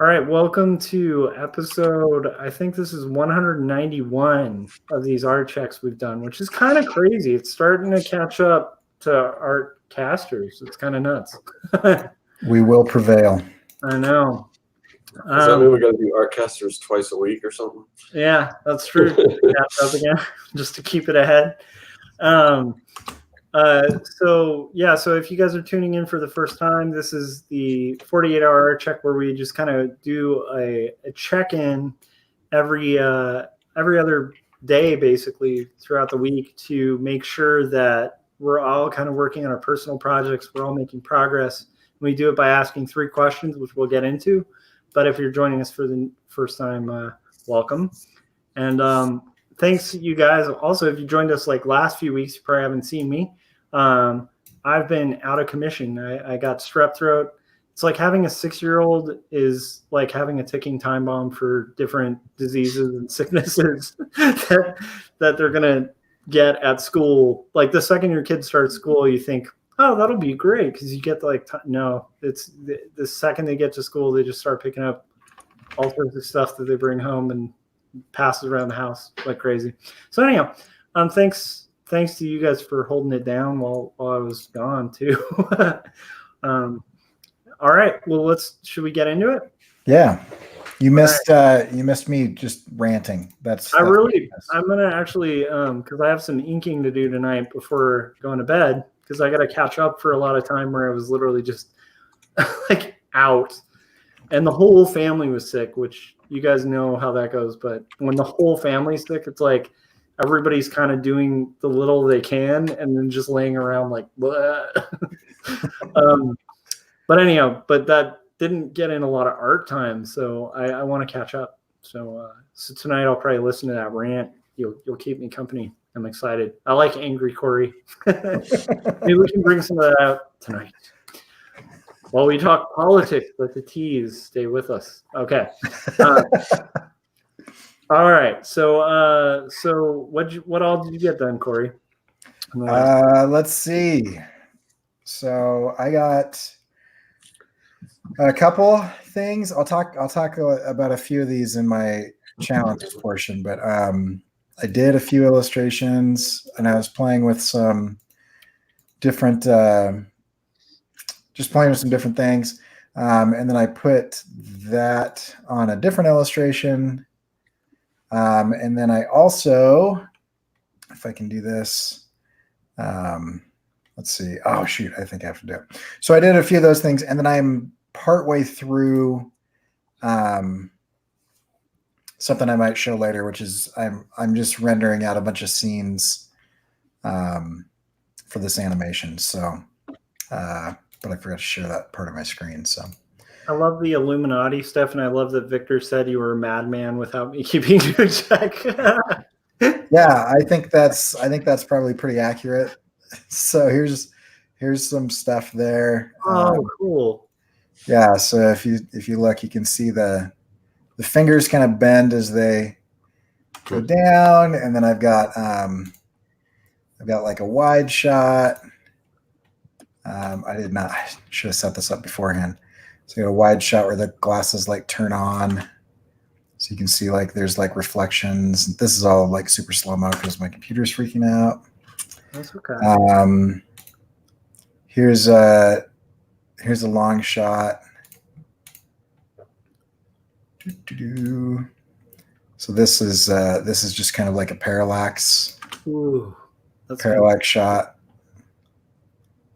All right, welcome to episode, I think this is 191 of these art checks we've done, which is kind of crazy. It's starting to catch up to art casters. It's kind of nuts. We will prevail. I know. Does that mean we got to do art casters twice a week or something? Yeah, that's true. Catch up again, just to keep it ahead. So if you guys are tuning in for the first time, this is the 48-hour art check where we just kind of do a check-in every other day, basically, throughout the week to make sure that we're all kind of working on our personal projects. We're all making progress. We do it by asking 3 questions, which we'll get into. But if you're joining us for the first time, welcome. And thanks, you guys. Also, if you joined us like last few weeks, you probably haven't seen me. I've been out of commission. I got strep throat. It's like having a 6-year-old is like having a ticking time bomb for different diseases and sicknesses that they're going to get at school. Like the second your kid starts school, you think, oh, that'll be great because you get like, no, it's the second they get to school, they just start picking up all sorts of stuff that they bring home and passes around the house like crazy. So anyhow, thanks to you guys for holding it down while I was gone too. All right, well, should we get into it? Yeah, you missed me just ranting. I'm gonna actually because I have some inking to do tonight before going to bed because I got to catch up for a lot of time where I was literally just like out, and the whole family was sick, which you guys know how that goes. But when the whole family's sick, it's like everybody's kind of doing the little they can and then just laying around like, but anyhow, but that didn't get in a lot of art time. So I want to catch up. So tonight I'll probably listen to that rant. You'll keep me company. I'm excited. I like angry Corey. Maybe we can bring some of that out tonight. While we talk politics, let the teas stay with us. Okay. All right. So what all did you get done, Corey? Let's see. So I got a couple things. I'll talk about a few of these in my challenges portion, but I did a few illustrations and I was playing with some different just playing with some different things. And then I put that on a different illustration. And then I also, if I can do this, let's see. Oh, shoot. I think I have to do it. So I did a few of those things. And then I'm partway through something I might show later, which is I'm just rendering out a bunch of scenes for this animation. So, but I forgot to share that part of my screen. So I love the Illuminati stuff, and I love that Victor said you were a madman without me keeping you in check. Yeah, I think that's probably pretty accurate. So here's some stuff there. Oh, cool. Yeah, so if you look, you can see the fingers kind of bend as they go down, and then I've got like a wide shot. I should have set this up beforehand. So you got a wide shot where the glasses like turn on. So you can see like there's like reflections. This is all like super slow-mo because my computer's freaking out. That's okay. Here's a long shot. So this is just kind of like a parallax. Ooh, parallax shot.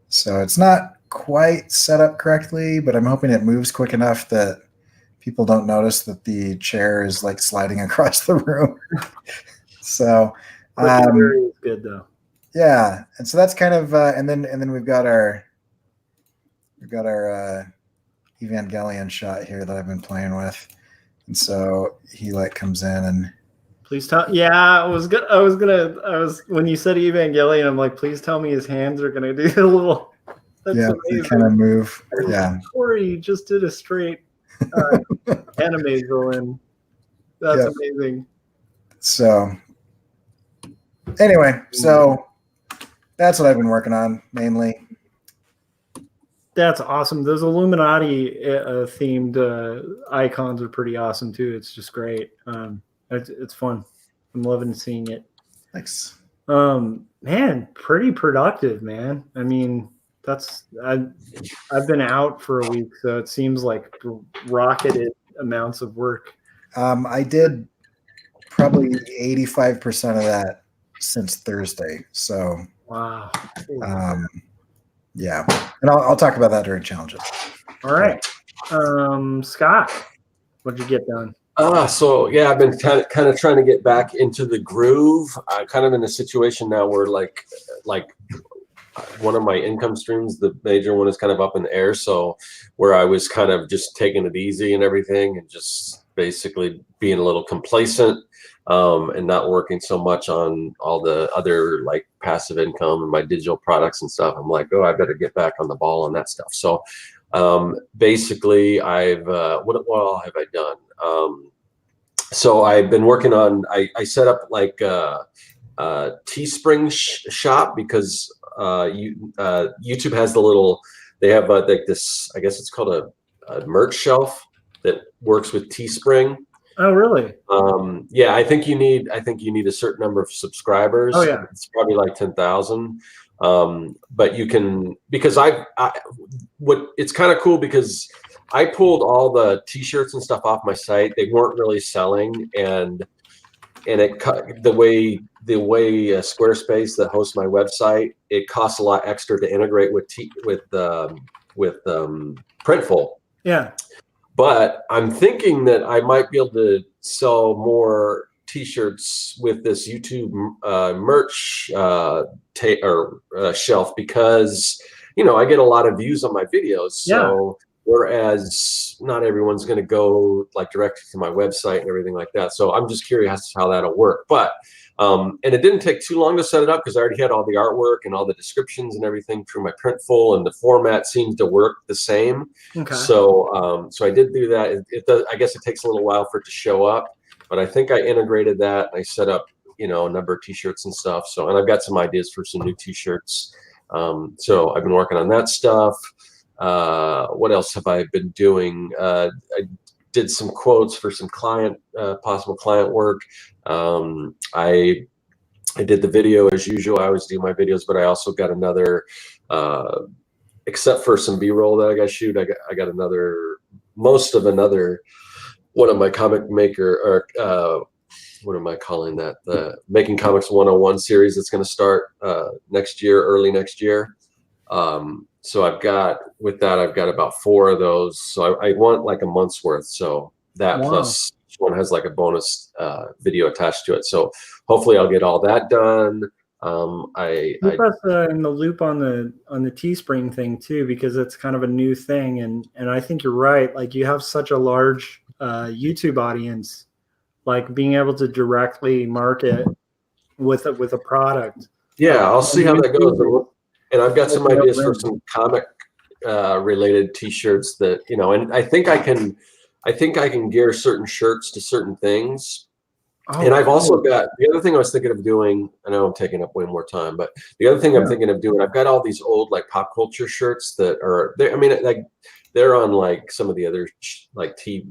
So it's not quite set up correctly, but I'm hoping it moves quick enough that people don't notice that the chair is like sliding across the room. So good though. Yeah, and so that's kind of and then we've got our Evangelion shot here that I've been playing with, and so he like comes in and please tell. Yeah, I was when you said Evangelion, I'm like, please tell me his hands are gonna do a little. That's amazing. They kind of move. Yeah, Corey just did a straight anime villain. That's amazing. So anyway, so that's what I've been working on mainly. That's awesome. Those Illuminati themed icons are pretty awesome too. It's just great. It's fun. I'm loving seeing it. Thanks. Man, pretty productive, man. I mean, I've been out for a week, so it seems like rocketed amounts of work. I did probably 85% of that since Thursday. So wow. Yeah, and I'll talk about that during challenges. All right, Scott, what'd you get done? So yeah, I've been kind of trying to get back into the groove. I'm kind of in a situation now where like one of my income streams, the major one, is kind of up in the air. So where I was kind of just taking it easy and everything, and just basically being a little complacent, and not working so much on all the other like passive income and my digital products and stuff. I'm like, oh, I better get back on the ball on that stuff. So basically I've what all have I done? So I've been working on, I set up like a Teespring shop, because YouTube has the little, they have like this, I guess it's called a merch shelf that works with Teespring. Oh, really? Yeah, I think you need a certain number of subscribers. Oh, yeah. It's probably like 10,000. But you can, because it's kind of cool, because I pulled all the t-shirts and stuff off my site. They weren't really selling, and it the way Squarespace that hosts my website, it costs a lot extra to integrate with Printful. Yeah. But I'm thinking that I might be able to sell more t-shirts with this YouTube merch shelf, because I get a lot of views on my videos. So whereas not everyone's going to go like directly to my website and everything like that. So I'm just curious as to how that'll work. But and it didn't take too long to set it up, because I already had all the artwork and all the descriptions and everything through my Printful, and the format seems to work the same. Okay. So I did do that. It does. I guess it takes a little while for it to show up, but I think I integrated that. And I set up, a number of t-shirts and stuff. So, and I've got some ideas for some new t-shirts. So I've been working on that stuff. What else have I been doing? I did some quotes for some possible client work. I did the video as usual. I always do my videos, but I also got another, except for some B-roll that I got to shoot, I got another one of my comic maker, or what am I calling that? The Making Comics 101 series that's going to start early next year. So I've got about 4 of those. So I want like a month's worth. So that plus each one has like a bonus video attached to it. So hopefully I'll get all that done. Keep us in the loop on the Teespring thing too, because it's kind of a new thing, and I think you're right. Like, you have such a large YouTube audience, like being able to directly market with a product. Yeah, I'll see how that goes. And I've got some ideas for some comic related t-shirts that, and I think I can gear certain shirts to certain things. Oh, and I've also got the other thing I was thinking of doing. I know I'm taking up way more time, but the other thing I'm thinking of doing, I've got all these old like pop culture shirts that are there. I mean, like they're on like some of the other like T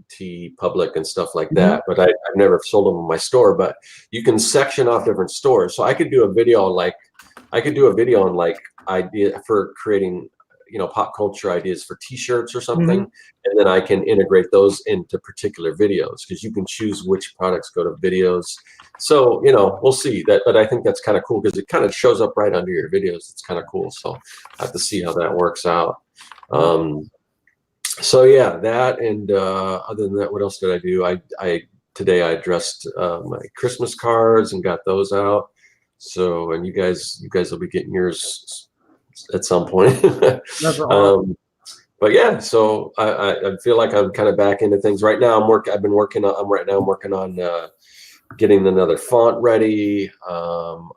Public and stuff like that, but I've never sold them in my store. But you can section off different stores, so I could do a video on like idea for creating pop culture ideas for t-shirts or something, and then I can integrate those into particular videos, because you can choose which products go to videos. So we'll see that, but I think that's kind of cool, because it kind of shows up right under your videos. It's kind of cool. So I have to see how that works out. So yeah, that, and other than that, what else did I do? Today I addressed my Christmas cards and got those out. So, and you guys will be getting yours at some point. But yeah, so I feel like I'm kind of back into things right now. I'm working on getting another font ready. I'm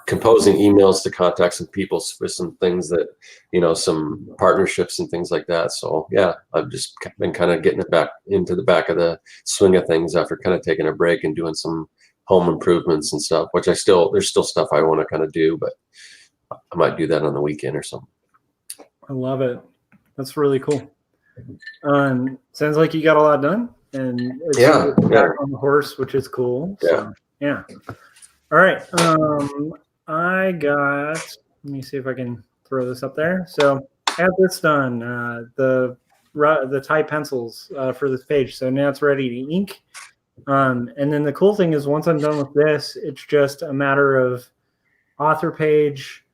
composing emails to contact some people with some things that, some partnerships and things like that. So yeah, I've just been kind of getting it back into the back of the swing of things after kind of taking a break and doing some home improvements and stuff, which there's still stuff I want to kind of do, but I might do that on the weekend or something. I love it. That's really cool. Sounds like you got a lot done, and it's back on the horse, which is cool. So, yeah. All right. I got. Let me see if I can throw this up there. So I have this done. The Tide pencils for this page. So now it's ready to ink. And then the cool thing is, once I'm done with this, it's just a matter of author page.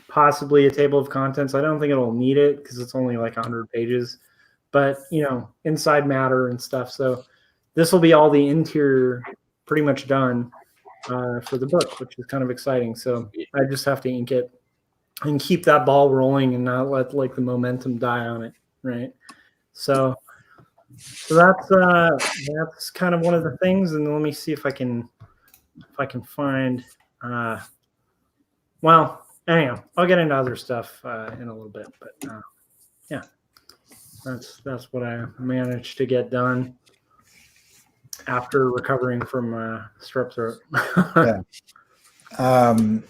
Possibly a table of contents. I don't think it'll need it because it's only like 100 pages, but inside matter and stuff. So this will be all the interior pretty much done for the book, which is kind of exciting. So I just have to ink it and keep that ball rolling and not let like the momentum die on it, right? So that's kind of one of the things. And let me see if I can find. Well. Anyhow, I'll get into other stuff in a little bit, but yeah, that's what I managed to get done after recovering from strep throat. I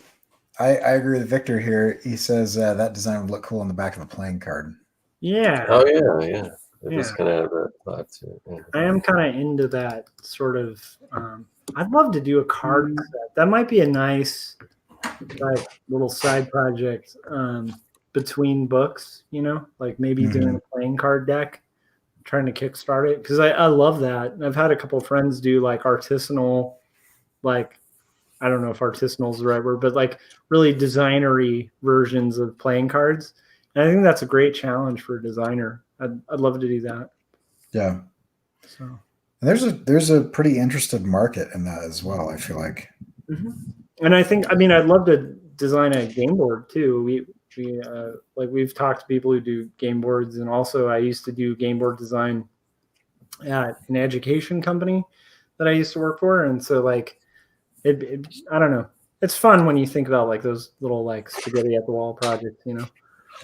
agree with Victor here. He says that design would look cool on the back of a playing card. Yeah. Oh yeah. It is kind of have that vibe too. Yeah. I am kind of into that sort of. I'd love to do a card set. That might be a nice. Like little side project between books, like maybe doing a playing card deck, trying to kickstart it, because I love that. I've had a couple of friends do like artisanal, like I don't know if artisanal is the right word, but like really designery versions of playing cards. And I think that's a great challenge for a designer. I'd love to do that. Yeah. So and there's a pretty interested market in that as well, I feel like. Mm-hmm. And I'd love to design a game board too. We've talked to people who do game boards, and also I used to do game board design at an education company that I used to work for. And so like, I don't know. It's fun when you think about like those little like spaghetti at the wall projects,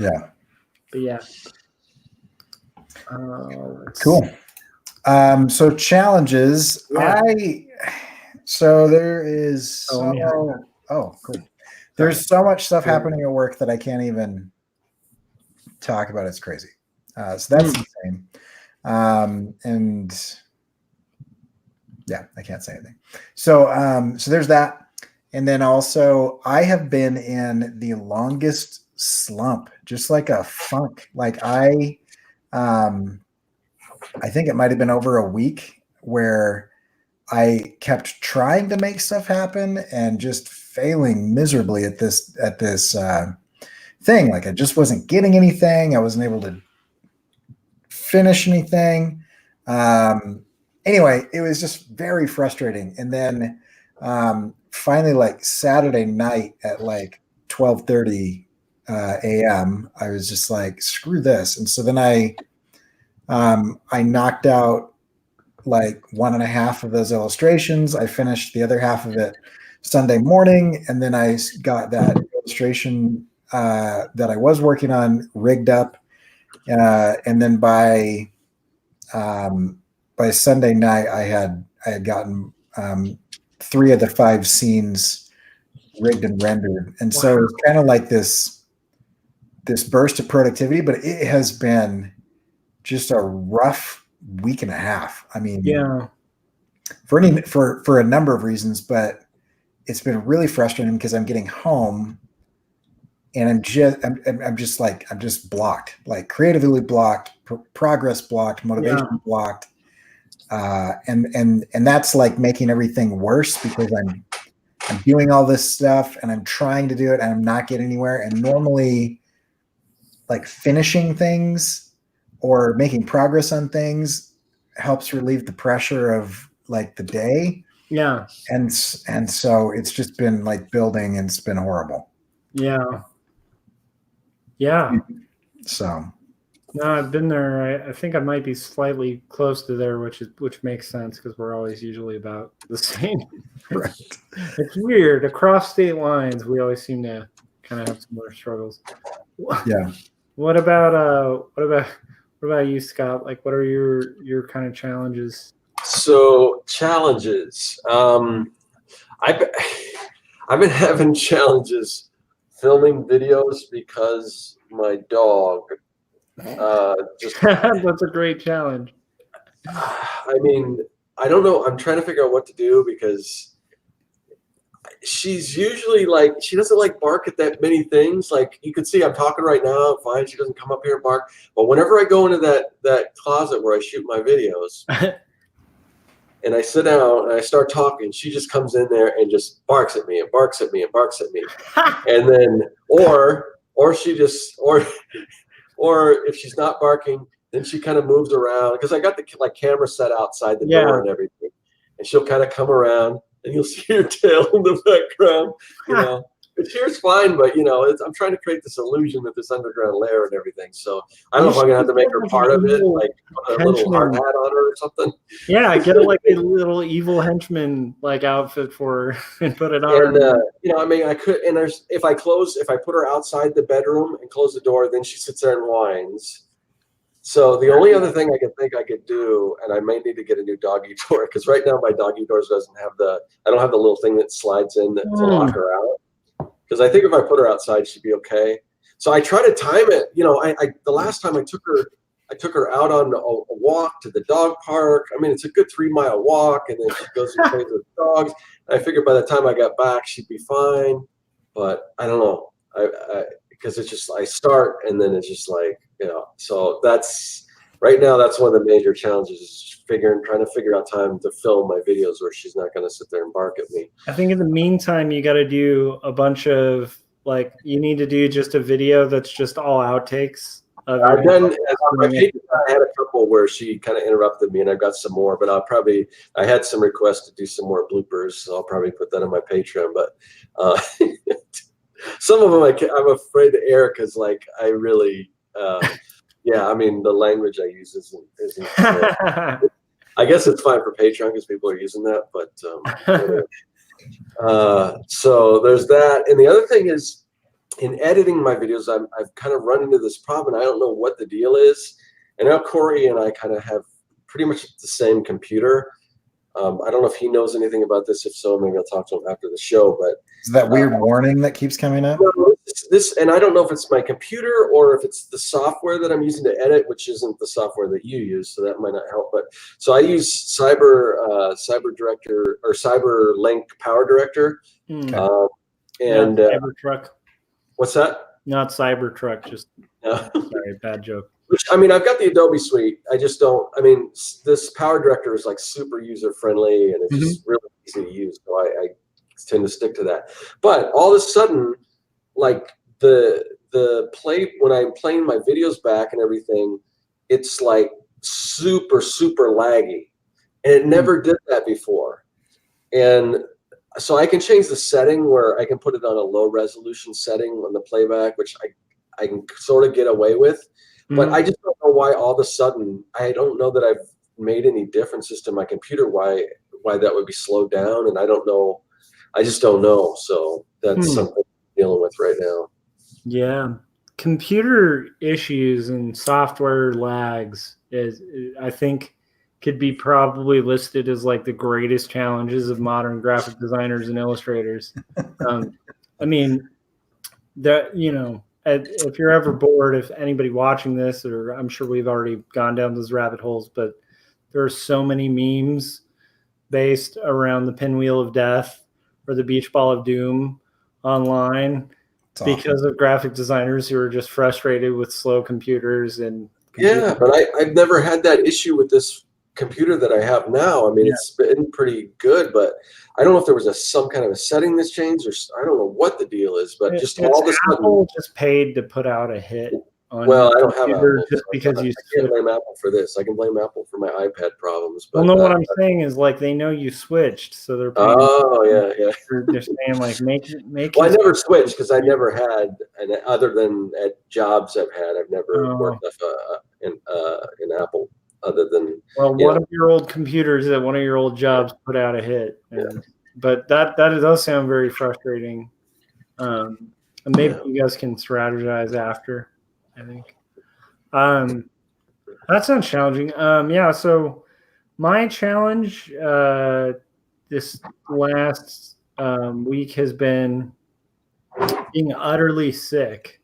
Yeah. But yeah. Cool. So challenges. Yeah. So there is cool. There's so much stuff happening at work that I can't even talk about. It's crazy. So that's insane. And yeah, I can't say anything. So so there's that. And then also I have been in the longest slump, just like a funk. Like I think it might have been over a week where I kept trying to make stuff happen and just failing miserably at this thing. Like I just wasn't getting anything. I wasn't able to finish anything. Anyway, it was just very frustrating. And then finally, like Saturday night at like 12:30 a.m., I was just like, screw this. And so then I knocked out like 1.5 of those illustrations. I finished the other half of it Sunday morning, and then I got that illustration that I was working on rigged up, and then by Sunday night I had gotten 3 of the 5 scenes rigged and rendered, and so it's kind of like this burst of productivity, but it has been just a rough week and a half. I mean, yeah, for a number of reasons, but it's been really frustrating because I'm getting home and I'm just blocked, like creatively blocked, progress blocked, motivation blocked. And that's like making everything worse because I'm doing all this stuff and I'm trying to do it and I'm not getting anywhere. And normally like finishing things or making progress on things helps relieve the pressure of like the day. Yeah. And so it's just been like building and it's been horrible. Yeah. Yeah. So no, I've been there. I think I might be slightly close to there, which makes sense because we're always usually about the same. Right. It's weird. Across state lines, we always seem to kind of have similar struggles. Yeah. What about you, Scott? Like, what are your kind of challenges? So challenges. I've been having challenges filming videos because my dog just. That's a great challenge. I mean, I don't know. I'm trying to figure out what to do because she's usually like, she doesn't like bark at that many things. Like you can see I'm talking right now, I'm fine. She doesn't come up here and bark. But whenever I go into that closet where I shoot my videos and I sit down and I start talking, she just comes in there and just barks at me and barks at me and barks at me. And then, or she just, or if she's not barking, then she kind of moves around because I got the like camera set outside the door and everything. And she'll kind of come around and you'll see her tail in the background, you know. But here's fine, but you know, I'm trying to create this illusion with this underground lair and everything. So I don't know if I'm gonna have to make her part of it, like put a little hard hat on her or something. Yeah, get like a little evil henchman like outfit for her and put it on. And you know, I mean, I could. And if I put her outside the bedroom and close the door, then she sits there and whines. So the only other thing I can think I could do, and I may need to get a new doggy door because right now my doggy doors doesn't have I don't have the little thing that slides in to lock her out. Because I think if I put her outside, she'd be okay. So I try to time it. You know, the last time I took her out on a walk to the dog park. I mean, it's a good 3-mile walk, and then she goes and plays with dogs. And I figured by the time I got back, she'd be fine. But I don't know. Because it's just I start and then it's just like, you know, so that's right now that's one of the major challenges is trying to figure out time to film my videos where she's not going to sit there and bark at me. I think in the meantime you got to do a bunch of like you need to do just a video that's just all outtakes. I've done on my page, I had a couple where she kind of interrupted me and I've got some more, but I had some requests to do some more bloopers, so I'll probably put that on my Patreon, but some of them I'm afraid to air because, like, I really, yeah. I mean, the language I use isn't I guess it's fine for Patreon because people are using that. But so there's that, and the other thing is, in editing my videos, I've kind of run into this problem. And I don't know what the deal is. And now Corey and I kind of have pretty much the same computer. I don't know if he knows anything about this. If so, maybe I'll talk to him after the show. But is that weird warning that keeps coming up? This, and I don't know if it's my computer or if it's the software that I'm using to edit, which isn't the software that you use, so that might not help. But so I use Cyber Director or CyberLink Power Director, and Cybertruck. What's that? Not Cybertruck. Just sorry, bad joke. Which, I mean, I've got the Adobe suite. I just don't. I mean, this Power Director is like super user friendly and it's just really easy to use. So I tend to stick to that. But all of a sudden, like the play when I'm playing my videos back and everything, it's like super laggy, and it never did that before. And so I can change the setting where I can put it on a low resolution setting on the playback, which I can sort of get away with. But I just don't know why all of a sudden, I don't know that I've made any differences to my computer, why that would be slowed down. And I don't know. I just don't know. So that's something I'm dealing with right now. Yeah. Computer issues and software lags I think could be probably listed as like the greatest challenges of modern graphic designers and illustrators. I mean, that, you know, if you're ever bored, if anybody watching this, or I'm sure we've already gone down those rabbit holes, but there are so many memes based around the pinwheel of death or the beach ball of doom online because of graphic designers who are just frustrated with slow computers and yeah, but I've never had that issue with this computer that I have now. I mean, it's been pretty good, but I don't know if there was some kind of a setting that's changed, or I don't know what the deal is. But just all of a sudden, Apple just paid to put out a hit. I don't have Apple. Just because I can't blame Apple for this. I can blame Apple for my iPad problems. But, well, no, what I'm saying is like they know you switched, so they're paying. Oh yeah. They're saying like make. Well, I never switched because I never had, and other than at jobs I've had, I've never worked in Apple. Other than one of your old computers at one of your old jobs put out a hit, but that does sound very frustrating. And maybe you guys can strategize after. I think that sounds challenging. So my challenge this last week has been being utterly sick,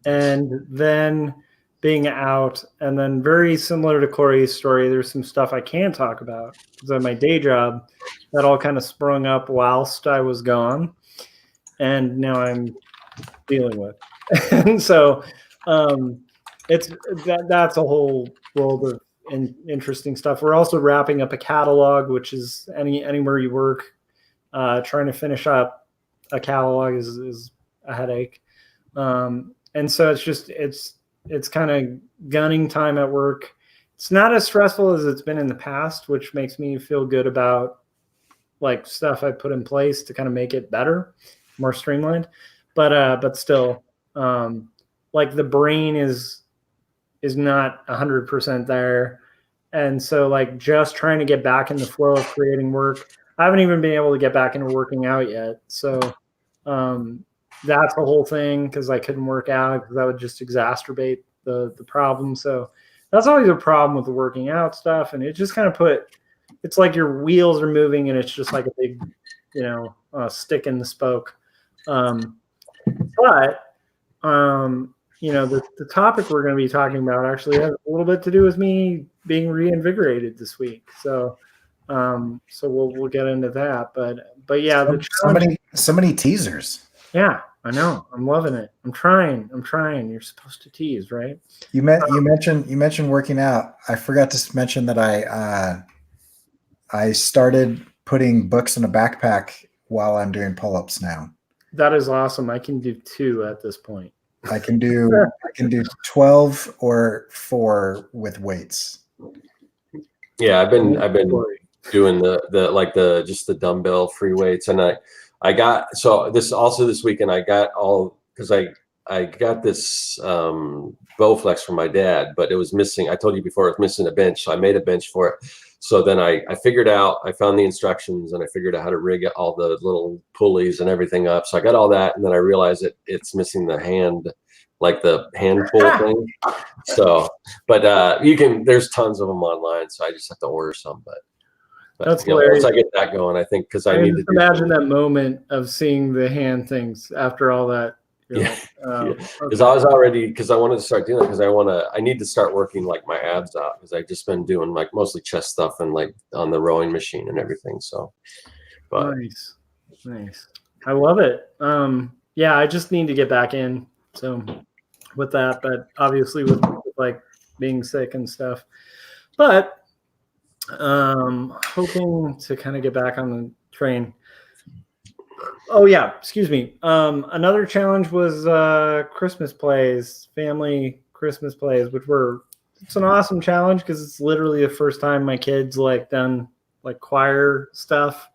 and then being out, and then very similar to Corey's story, there's some stuff I can talk about because at my day job that all kind of sprung up whilst I was gone, and now I'm dealing with. And so that's a whole world of interesting stuff. We're also wrapping up a catalog, which is anywhere you work, trying to finish up a catalog is a headache. And so it's kind of gunning time at work. It's not as stressful as it's been in the past, which makes me feel good about like stuff I put in place to kind of make it better, more streamlined. But still, like the brain is not 100% there. And so like just trying to get back in the flow of creating work. I haven't even been able to get back into working out yet. So that's the whole thing, because I couldn't work out because that would just exacerbate the problem. So that's always a problem with the working out stuff. And it just kind of it's like your wheels are moving and it's just like a big, stick in the spoke. But the topic we're going to be talking about actually has a little bit to do with me being reinvigorated this week. So we'll get into that. But yeah, so many teasers. Yeah, I know. I'm loving it. I'm trying. You're supposed to tease, right? You mentioned working out. I forgot to mention that I started putting books in a backpack while I'm doing pull-ups now. That is awesome. I can do 2 at this point. I can do 12 or 4 with weights. Yeah, I've been doing the just the dumbbell free weights, and I got this weekend I got all, because I got this Bowflex from my dad, but it was missing. I told you before it was missing a bench, so I made a bench for it. So then I found the instructions and I figured out how to rig all the little pulleys and everything up. So I got all that, and then I realized it's missing the hand, like the hand pull thing. So, but there's tons of them online, so I just have to order some. But that's hilarious. Once I get that going, I think, because I need to imagine that moment of seeing the hand things after all that. Because I wanted to start doing it because I need to start working like my abs out, because I've just been doing like mostly chest stuff and like on the rowing machine and everything. So, but nice. I love it. Yeah, I just need to get back in. So with that, but obviously with like being sick and stuff, but hoping to kind of get back on the train. Oh yeah, excuse me. Another challenge was Christmas plays, family Christmas plays, it's an awesome challenge because it's literally the first time my kids like done like choir stuff,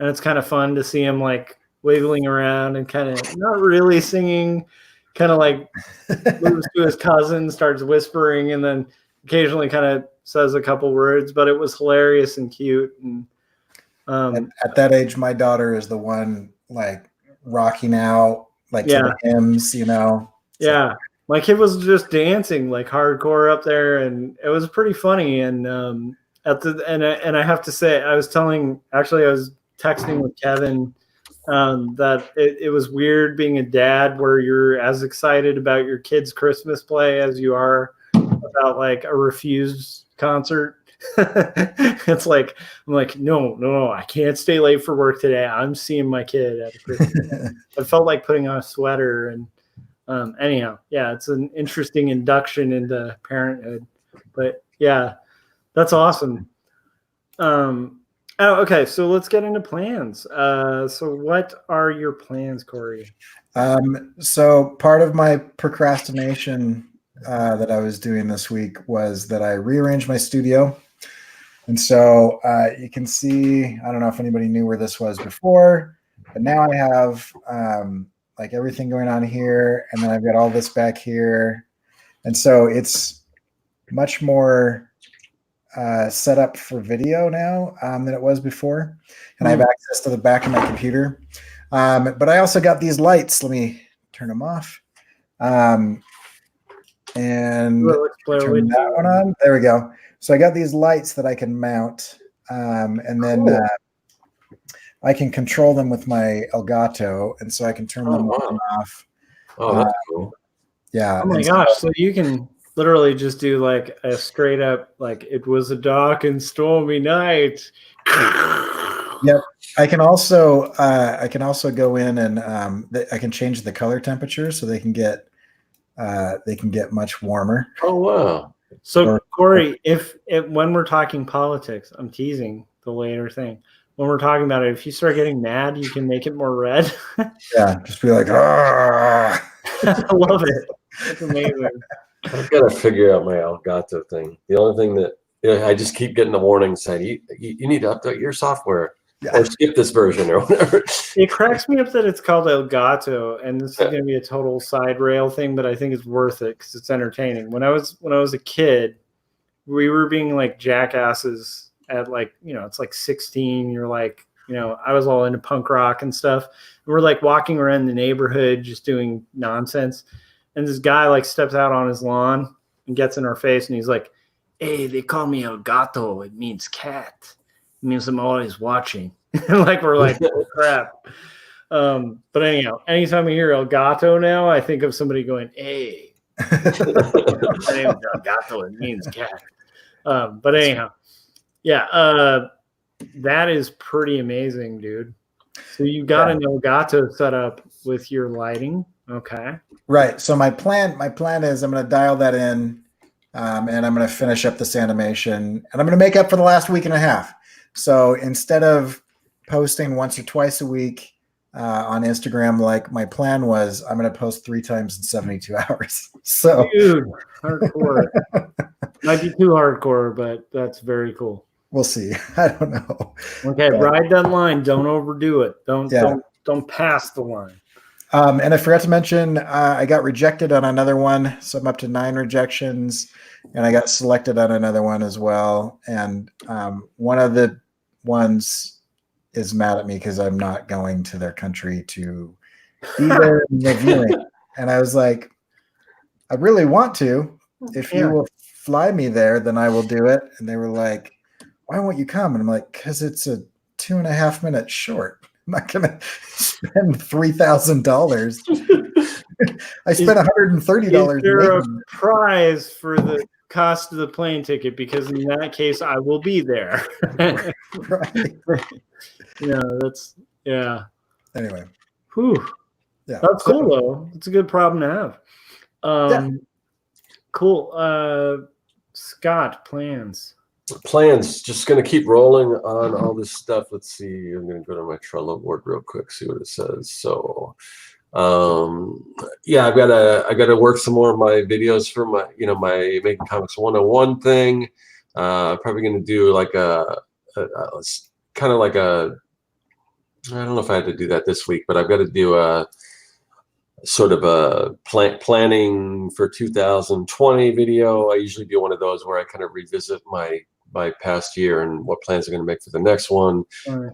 and it's kind of fun to see him like wiggling around and kind of not really singing, kind of like moves to his cousin, starts whispering, and then occasionally kind of says a couple words. But it was hilarious and cute. And at that age, my daughter is the one like rocking out like to the hymns, Yeah, my kid was just dancing like hardcore up there, and it was pretty funny. And and I have to say, I was texting with Kevin that it was weird being a dad where you're as excited about your kid's Christmas play as you are about like a refused concert. It's like, I'm like, no, I can't stay late for work today. I'm seeing my kid at Christmas. I felt like putting on a sweater. And anyhow, yeah, it's an interesting induction into parenthood. But yeah, that's awesome. Okay, so let's get into plans. So what are your plans, Corey? So part of my procrastination that I was doing this week was that I rearranged my studio. And so you can see, I don't know if anybody knew where this was before, but now I have like everything going on here, and then I've got all this back here. And so it's much more set up for video now than it was before. And I have access to the back of my computer. But I also got these lights. Let me turn them off. And turn that one on. There we go. So I got these lights that I can mount. And then I can control them with my Elgato, and so I can turn them on and off. Oh, that's cool. Yeah. Oh my gosh! So you can literally just do like a straight up like it was a dark and stormy night. Yep. I can also go in and I can change the color temperature so they can get much warmer. Oh wow! So Corey, if when we're talking politics, I'm teasing the later thing. When we're talking about it, if you start getting mad, you can make it more red. Yeah, just be like, ah. I love it. It's amazing. I've got to figure out my Elgato thing. The only thing that I just keep getting the warning saying you need to update your software or skip this version or whatever. It cracks me up that it's called Elgato, and this is going to be a total side rail thing, but I think it's worth it because it's entertaining. When I was a kid, we were being like jackasses at like, it's like 16. You're like, I was all into punk rock and stuff. And we're like walking around the neighborhood just doing nonsense. And this guy like steps out on his lawn and gets in our face and he's like, "Hey, they call me El Gato. It means cat. It means I'm always watching." Like we're like, oh crap. But anyhow, anytime I hear El Gato now, I think of somebody going, "Hey, my name is El Gato. It means cat." But anyhow, yeah, that is pretty amazing, dude. So you got an El Gato set up with your lighting. Okay. Right. So my plan is I'm going to dial that in, and I'm going to finish up this animation, and I'm going to make up for the last week and a half. So instead of posting once or twice a week on Instagram, like my plan was, I'm going to post 3 times in 72 hours. So, dude, hardcore. Might be too hardcore, but that's very cool. We'll see. I don't know. Okay, ride that line. Don't overdo it. Don't pass the line. And I forgot to mention, I got rejected on another one. So I'm up to 9 rejections, and I got selected on another one as well. And one of the ones is mad at me because I'm not going to their country to be there reviewing. And I was like, I really want to. If you will fly me there, then I will do it. And they were like, why won't you come? And I'm like, because it's a 2.5 minute short. I'm not going to spend $3,000. I spent $130. Is there a prize for the cost of the plane ticket? Because in that case, I will be there. Right. Anyway. Whew. Yeah. That's cool, though. It's a good problem to have. Cool. Scott, plans. Just going to keep rolling on all this stuff. Let's see. I'm going to go to my Trello board real quick, see what it says. So, I got to work some more of my videos for my, my Making Comics 101 thing. Probably going to do like a kind of like I don't know if I had to do that this week, but I've got to do a sort of a planning for 2020 video. I usually do one of those where I kind of revisit my past year and what plans I'm going to make for the next one. Right.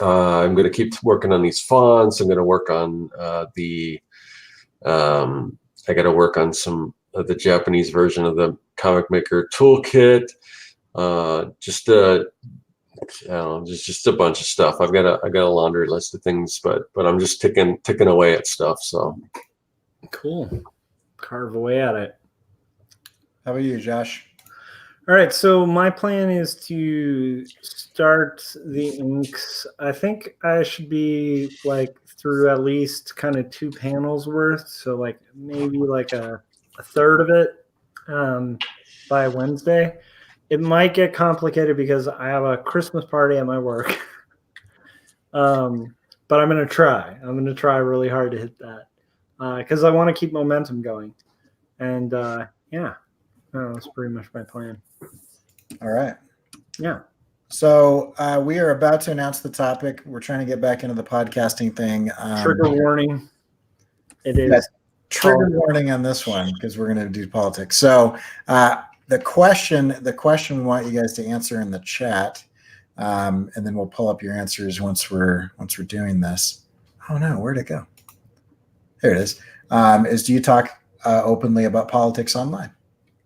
I'm going to keep working on these fonts. I'm going to work on I got to work on some of the Japanese version of the Comic Maker toolkit. Just a bunch of stuff. I got a laundry list of things, but I'm just ticking away at stuff. So cool. Carve away at it. How about you, Josh? All right, so my plan is to start the inks. I think I should be like through at least kind of 2 panels worth, so like maybe like a third of it by Wednesday. It might get complicated because I have a Christmas party at my work, but I'm going to try. I'm going to try really hard to hit that because I want to keep momentum going, and that's pretty much my plan. All right. Yeah. So we are about to announce the topic. We're trying to get back into the podcasting thing. Trigger warning. It is. Yes, trigger warning on this one because we're going to do politics. So the question we want you guys to answer in the chat, and then we'll pull up your answers once we're doing this. Oh no, where'd it go? There it is. Is do you talk openly about politics online?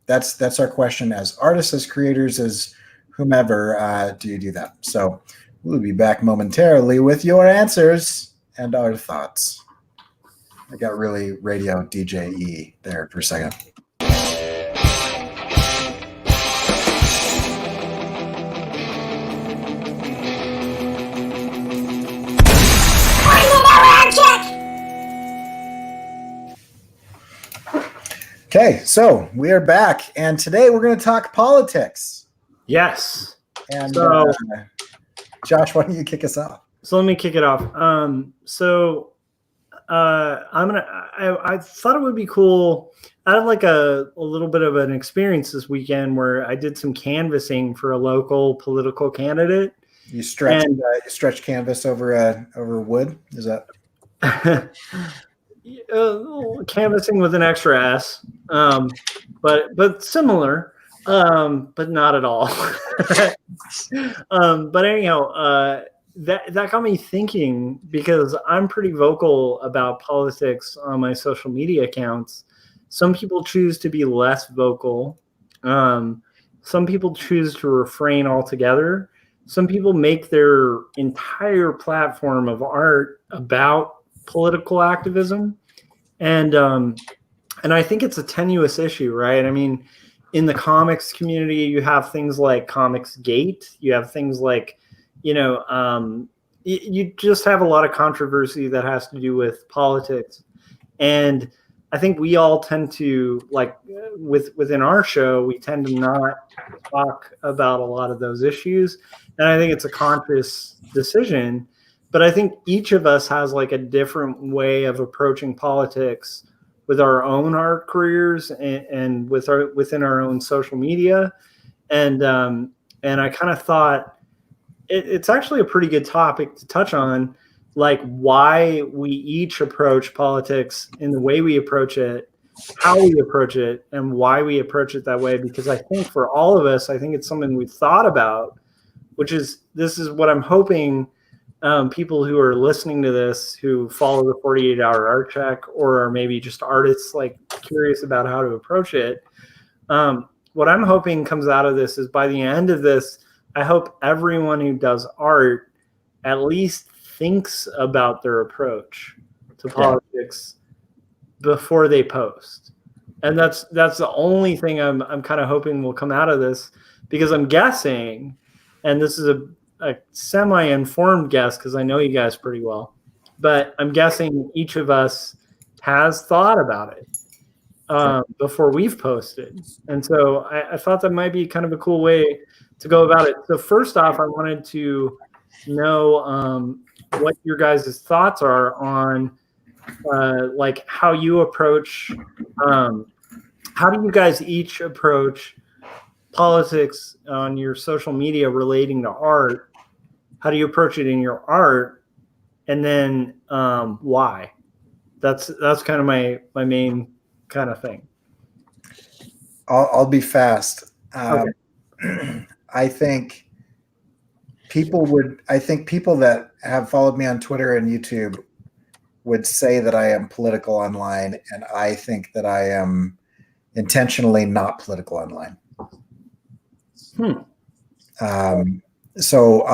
That's our question as artists, as creators, as whomever. Do you do that? So We'll be back momentarily with your answers and our thoughts. I got really radio DJ-y there for a second. Okay, so we are back, and today we're going to talk politics. Yes. And So, Josh, why don't you kick us off? so let me kick it off. I thought it would be cool. I had like a little bit of an experience this weekend where I did some canvassing for a local political candidate. You stretch canvas over wood. Is that canvassing with an extra S, but similar, but not at all. But anyhow, that got me thinking, because I'm pretty vocal about politics on my social media accounts. Some people choose to be less vocal. Some people choose to refrain altogether. Some people make their entire platform of art about political activism, and I think it's a tenuous issue, right? I mean, in the comics community, you have things like Comics Gate. You have things like, you just have a lot of controversy that has to do with politics, and I think we all tend to, like, within our show, we tend to not talk about a lot of those issues, and I think it's a conscious decision. But I think each of us has like a different way of approaching politics with our own art careers and within our own social media. And I kind of thought it's actually a pretty good topic to touch on, like why we each approach politics in the way we approach it, how we approach it, and why we approach it that way. Because I think for all of us, I think it's something we've thought about, this is what I'm hoping people who are listening to this, who follow the 48-hour art check, or are maybe just artists like curious about how to approach it. What I'm hoping comes out of this is, by the end of this, I hope everyone who does art at least thinks about their approach to politics before they post. And that's the only thing I'm kind of hoping will come out of this, because I'm guessing, and this is a semi-informed guess because I know you guys pretty well, but I'm guessing each of us has thought about it before we've posted. And so I thought that might be kind of a cool way to go about it. So first off, I wanted to know what your guys' thoughts are on like how you approach, how do you guys each approach politics on your social media relating to art? How do you approach it in your art? And then why? That's kind of my main kind of thing. I'll be fast. Okay. I think people that have followed me on Twitter and YouTube would say that I am political online, and I think that I am intentionally not political online. So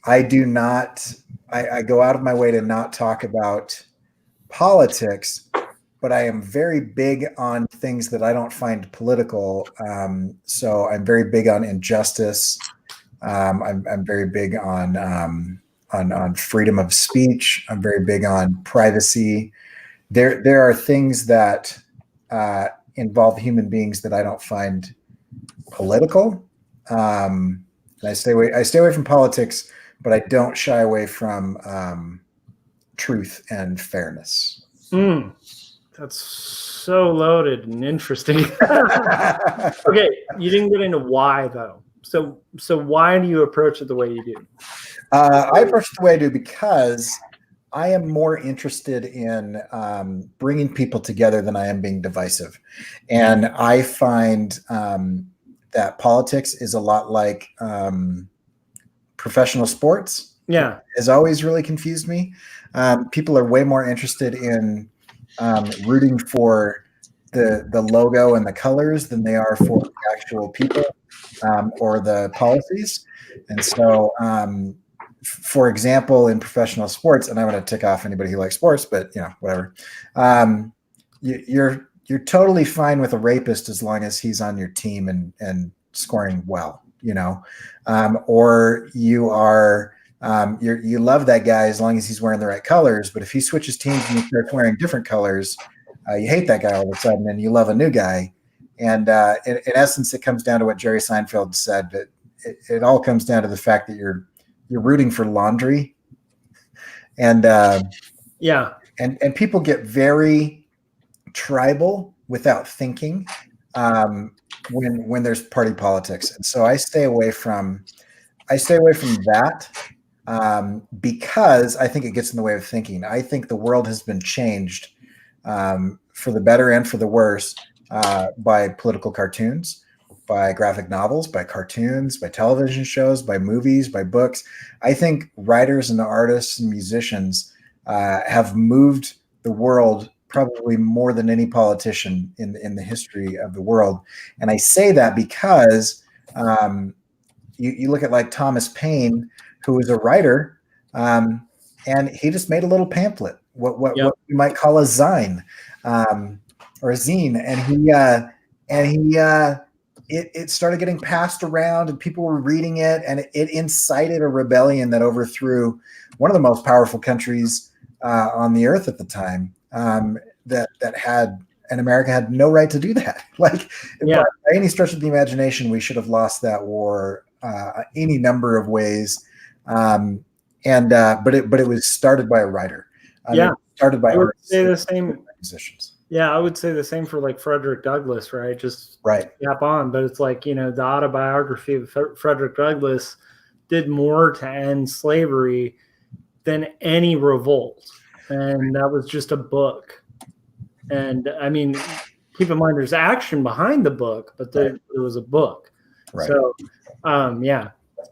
I do not, I go out of my way to not talk about politics, but I am very big on things that I don't find political. So I'm very big on injustice. I'm very big on freedom of speech. I'm very big on privacy. There are things that involve human beings that I don't find political. And I stay away from politics, but I don't shy away from truth and fairness. That's so loaded and interesting. Okay, you didn't get into why though. So why do you approach it the way you do? I approach it the way I do because I am more interested in bringing people together than I am being divisive. And I find that politics is a lot like professional sports. Yeah. Has always really confused me. People are way more interested in rooting for the logo and the colors than they are for the actual people or the policies. And so for example, in professional sports, and I'm going to tick off anybody who likes sports, but whatever. You're totally fine with a rapist as long as he's on your team and scoring well, or you are you love that guy as long as he's wearing the right colors. But if he switches teams and he starts wearing different colors, you hate that guy all of a sudden, and you love a new guy. And in essence, it comes down to what Jerry Seinfeld said, that it all comes down to the fact that you're rooting for laundry, and and people get very tribal without thinking when there's party politics, and so I stay away from that because I think it gets in the way of thinking. I think the world has been changed for the better and for the worse by political cartoons, by graphic novels, by cartoons, by television shows, by movies, by books. I think writers and artists and musicians have moved the world probably more than any politician in the history of the world. And I say that because you look at like Thomas Paine, who was a writer, and he just made a little pamphlet, what you might call a zine or a zine, and it started getting passed around, and people were reading it, and it incited a rebellion that overthrew one of the most powerful countries on the earth at the time. That had, and America had no right to do that. Like, by any stretch of the imagination, we should have lost that war any number of ways. But it was started by a writer. Started by artists, musicians. Yeah, I would say the same for like Frederick Douglass, right? Just tap on, but it's like, the autobiography of Frederick Douglass did more to end slavery than any revolt. And that was just a book. And I mean, keep in mind, there's action behind the book, but there was a book. Right. So,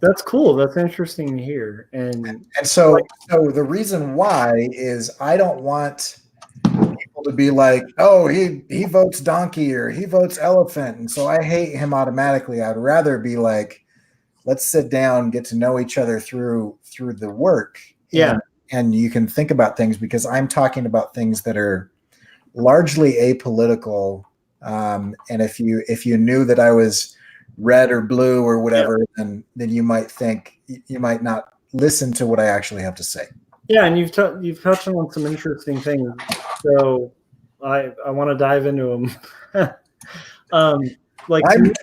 that's cool. That's interesting to hear. And so the reason why is I don't want people to be like, oh, he votes donkey or he votes elephant, and so I hate him automatically. I'd rather be like, let's sit down, get to know each other through the work. And you can think about things, because I'm talking about things that are largely apolitical. And if you knew that I was red or blue or whatever, then you might think, you might not listen to what I actually have to say. Yeah, and you've touched on some interesting things, so I want to dive into them. I'm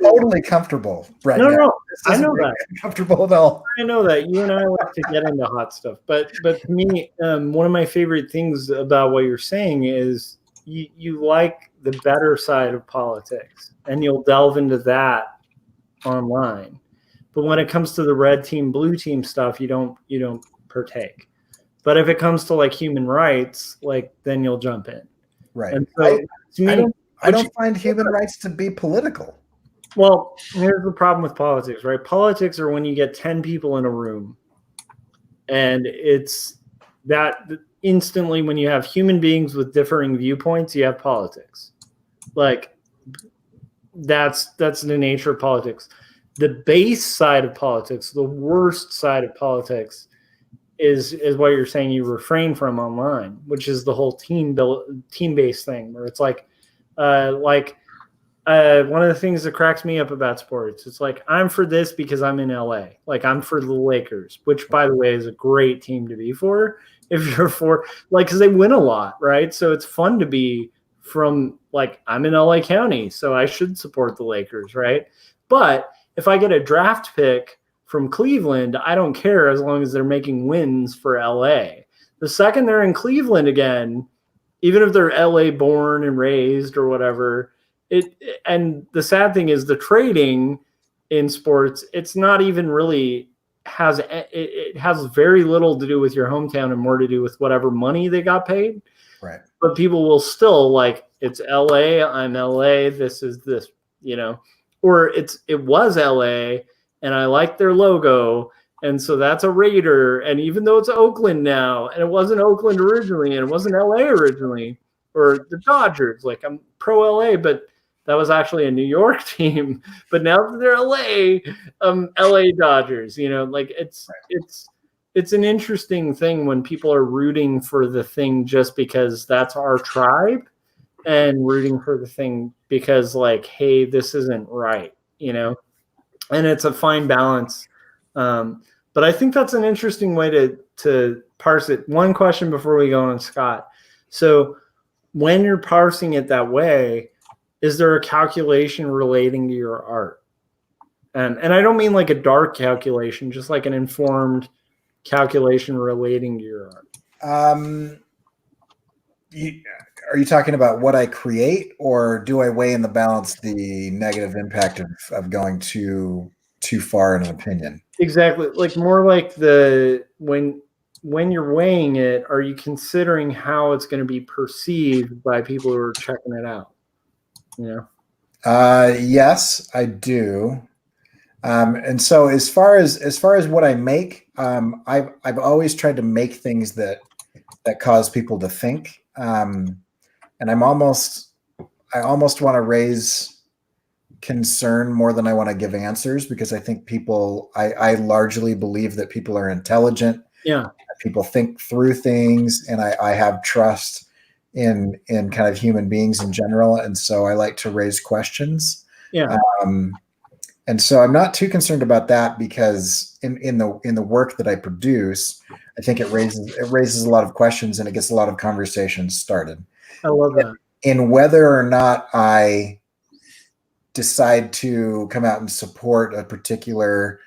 totally comfortable right now. No, I know that. Comfortable at all. I know that. You and I like to get into hot stuff, but to me, one of my favorite things about what you're saying is you like the better side of politics, and you'll delve into that online. But when it comes to the red team, blue team stuff, you don't partake. But if it comes to like human rights, then you'll jump in. Right. And so I don't find human rights to be political. Well, here's the problem with politics, right? Politics are when you get 10 people in a room, and it's that instantly when you have human beings with differing viewpoints, you have politics. Like, that's the nature of politics. The base side of politics, the worst side of politics, is what you're saying you refrain from online, which is the whole team-based thing, where it's like one of the things that cracks me up about sports, it's like, I'm for this because I'm in LA. Like, I'm for the Lakers, which, by the way, is a great team to be for if you're for, because they win a lot, right? So it's fun to be from, I'm in LA County, so I should support the Lakers, right? But if I get a draft pick from Cleveland, I don't care as long as they're making wins for LA. The second they're in Cleveland again, even if they're LA born and raised or whatever, and the sad thing is the trading in sports, it's not even really it has very little to do with your hometown and more to do with whatever money they got paid. Right. But people will still it's LA, I'm LA, this is this, or it was LA and I like their logo. And so that's a Raider. And even though it's Oakland now, and it wasn't Oakland originally, and it wasn't LA originally, or the Dodgers, I'm pro LA, but that was actually a New York team. But now that they're LA, LA Dodgers, it's it's an interesting thing when people are rooting for the thing just because that's our tribe, and rooting for the thing because like, hey, this isn't right, you know. And it's a fine balance. But I think that's an interesting way to parse it. One question before we go on, Scott. So when you're parsing it that way, is there a calculation relating to your art? And I don't mean like a dark calculation, just like an informed calculation relating to your art. Are you talking about what I create, or do I weigh in the balance the negative impact of going too far in an opinion? Exactly. Like more like the when you're weighing it, are you considering how it's going to be perceived by people who are checking it out? You know? Yes, I do. And so as far as what I make, I've always tried to make things that cause people to think. And I almost want to raise concern more than I want to give answers, because I think I largely believe that people are intelligent. Yeah. People think through things, and I have trust in kind of human beings in general. And so I like to raise questions. Yeah. And so I'm not too concerned about that, because in the work that I produce, I think it raises a lot of questions, and it gets a lot of conversations started. I love that. In whether or not I decide to come out and support a particular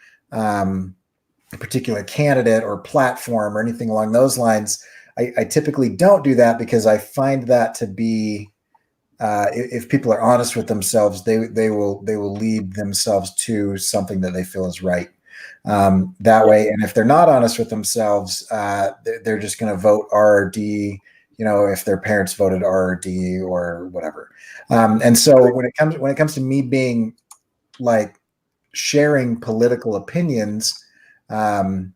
candidate or platform or anything along those lines, I typically don't do that, because I find that to be if people are honest with themselves, they will lead themselves to something that they feel is right that way. And if they're not honest with themselves, they're just going to vote RRD, you know, if their parents voted RRD or whatever. And so when it comes to me being like sharing political opinions, I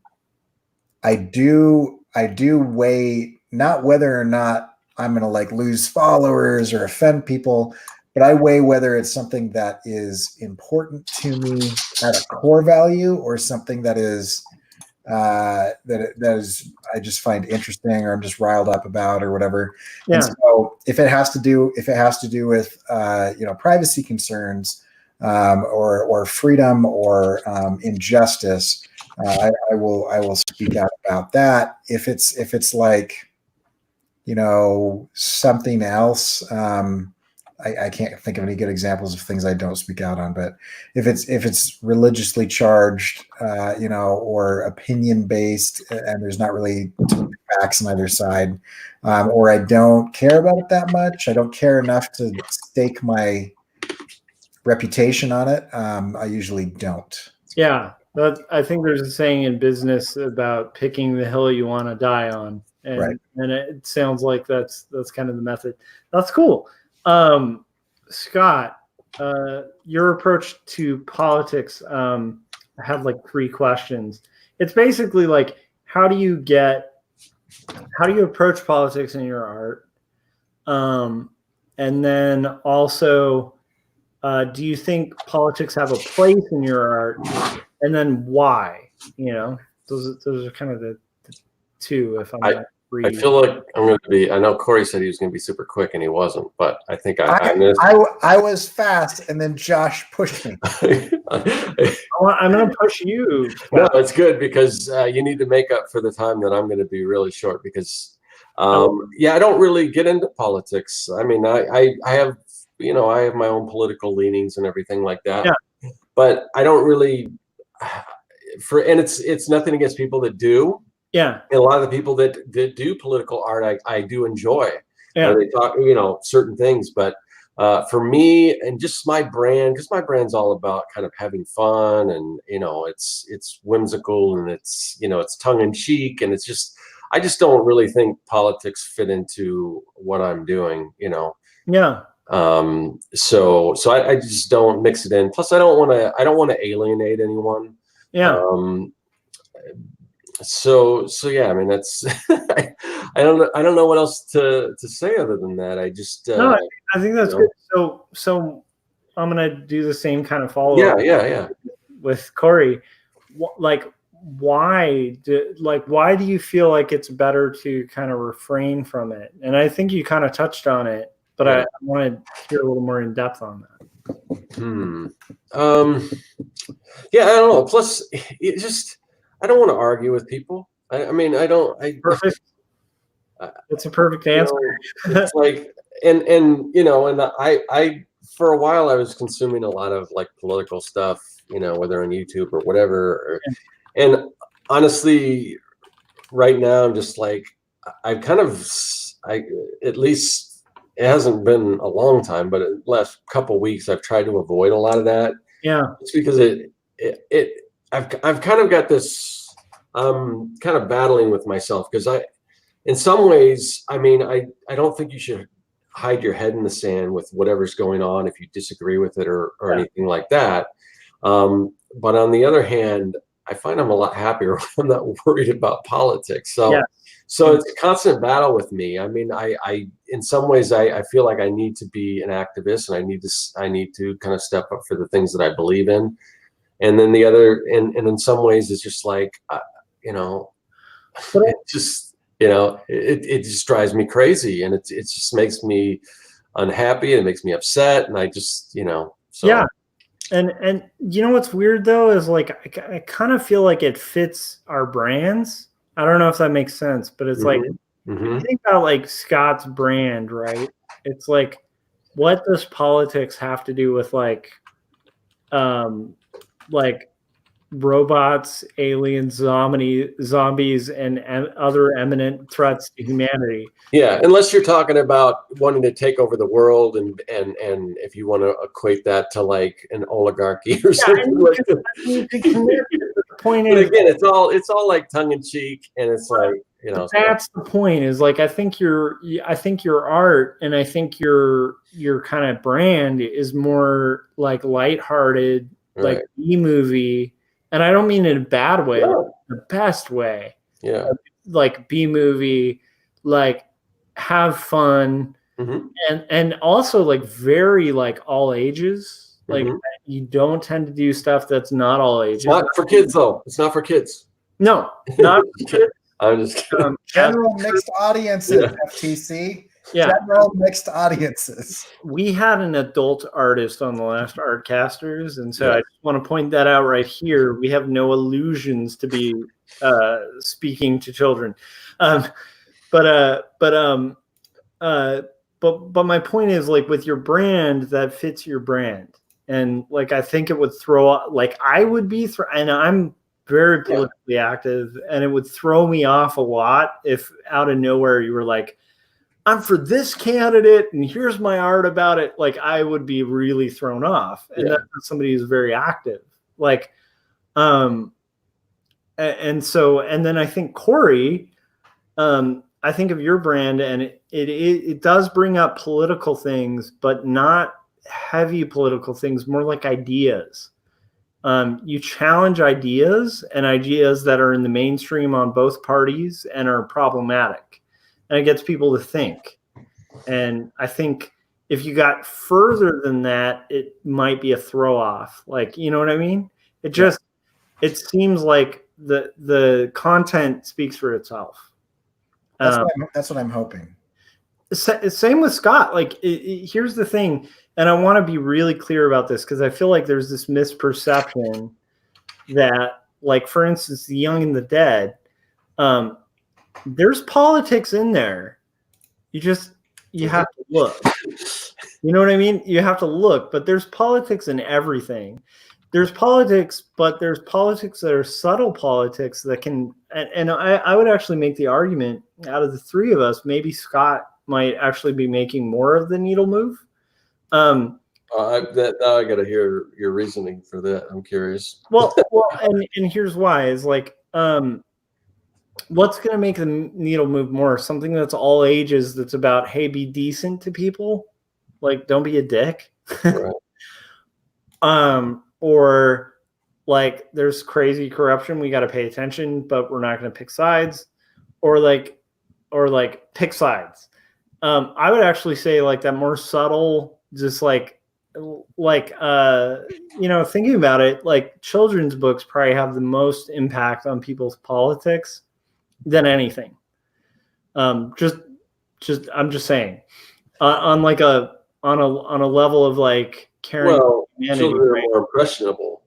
do weigh not whether or not I'm going to like lose followers or offend people, but I weigh whether it's something that is important to me at a core value, or something that is that is I just find interesting, or I'm just riled up about, or whatever. Yeah. And so if it has to do with privacy concerns, or freedom, or injustice, I will speak out about that. If it's like, you know, something else, I can't think of any good examples of things I don't speak out on. But if it's religiously charged, or opinion based, and there's not really facts on either side, or I don't care about it that much, I don't care enough to stake my reputation on it, I usually don't. Yeah. I think there's a saying in business about picking the hill you want to die on. And, right. And it sounds like that's kind of the method. That's cool. Scott, your approach to politics, I have like 3 questions. It's basically like, how do you approach politics in your art? And then also, do you think politics have a place in your art? And then why? You know, those are kind of the 2. If I'm not I feel like I'm going to be. I know Corey said he was going to be super quick, and he wasn't. But I think I was fast, and then Josh pushed me. I'm going to push you. No, it's good, because you need to make up for the time that I'm going to be really short. Because I don't really get into politics. I mean, I have I have my own political leanings and everything like that. Yeah. But I don't really and it's nothing against people that do. Yeah. And a lot of the people that do political art, I do enjoy. Yeah. They talk, certain things, but for me, and just my brand, because my brand's all about kind of having fun, and it's whimsical, and it's it's tongue in cheek, and it's just I just don't really think politics fit into what I'm doing. Yeah. So I just don't mix it in. Plus, I don't want to alienate anyone. Yeah. So yeah, I mean, that's I don't know what else to say other than that. I just no, I think that's good. So I'm gonna do the same kind of follow-up. Yeah. With Corey. Like, why do you feel like it's better to kind of refrain from it? And I think you kind of touched on it, but I want to hear a little more in depth on that. Yeah, I don't know. Plus, it just, I don't want to argue with people. I mean, Perfect. It's a perfect answer. It's like, and I for a while I was consuming a lot of like political stuff, whether on YouTube or whatever. And honestly, right now I'm just like, at least it hasn't been a long time, but the last couple of weeks I've tried to avoid a lot of that. Yeah. It's because I've kind of got this, kind of battling with myself because in some ways, I mean, I don't think you should hide your head in the sand with whatever's going on if you disagree with it or anything like that. But on the other hand, I find I'm a lot happier when I'm not worried about politics. So it's a constant battle with me. I mean, I in some ways I feel like I need to be an activist, and I need to kind of step up for the things that I believe in. And then the other, and in some ways it's just like, it just, it just drives me crazy, and it just makes me unhappy, and it makes me upset, and I just, so. Yeah. And what's weird though is like I kind of feel like it fits our brands. I don't know if that makes sense, but it's like, you think about like Scott's brand, right? It's like, what does politics have to do with like robots, aliens, zombies, and other imminent threats to humanity? Yeah, unless you're talking about wanting to take over the world, and if you want to equate that to like an oligarchy or something like that. The point but is, again, it's all like tongue in cheek, and it's like, that's the point. Is like, I think your art, and I think your kind of brand is more like lighthearted, like B-movie. And I don't mean in a bad way, like the best way. Yeah. Like B-movie, like have fun, and also like very like all ages. Like you don't tend to do stuff that's not all ages. It's not for kids though. It's not for kids. No, not for kids. I'm just kidding. General mixed audiences, FTC. Yeah. General mixed audiences. We had an adult artist on the last Artcasters, and so I just want to point that out right here. We have no illusions to be speaking to children, but my point is, like, with your brand, that fits your brand, and like I think it would throw, like I would be, and I'm very politically active, and it would throw me off a lot if out of nowhere you were like, I'm for this candidate and here's my art about it. Like I would be really thrown off. And that's somebody who's very active. Like, and then I think Corey, I think of your brand, and it does bring up political things, but not heavy political things, more like ideas. You challenge ideas, and ideas that are in the mainstream on both parties and are problematic. And it gets people to think. And I think if you got further than that, it might be a throw off. Like, you know what I mean? It just, it seems like the content speaks for itself. That's what I'm hoping. Same with Scott. Like, here's the thing. And I want to be really clear about this, because I feel like there's this misperception that, like, for instance, The Young and the Dead, there's politics in there. You have to look. You know what I mean? You have to look, but there's politics in everything. There's politics, but there's politics that are subtle politics that can, and I would actually make the argument, out of the three of us, maybe Scott might actually be making more of the needle move. Now I got to hear your reasoning for that. I'm curious. Well, and here's why is like, what's going to make the needle move more? Something that's all ages, that's about, hey, be decent to people. Like, don't be a dick. Right. Or like, there's crazy corruption, we got to pay attention, but we're not going to pick sides. Or like pick sides. I would actually say like that more subtle, just like like thinking about it, like children's books probably have the most impact on people's politics than anything. Just I'm just saying, on like on a level of like caring. Well, humanity, children are right? more impressionable.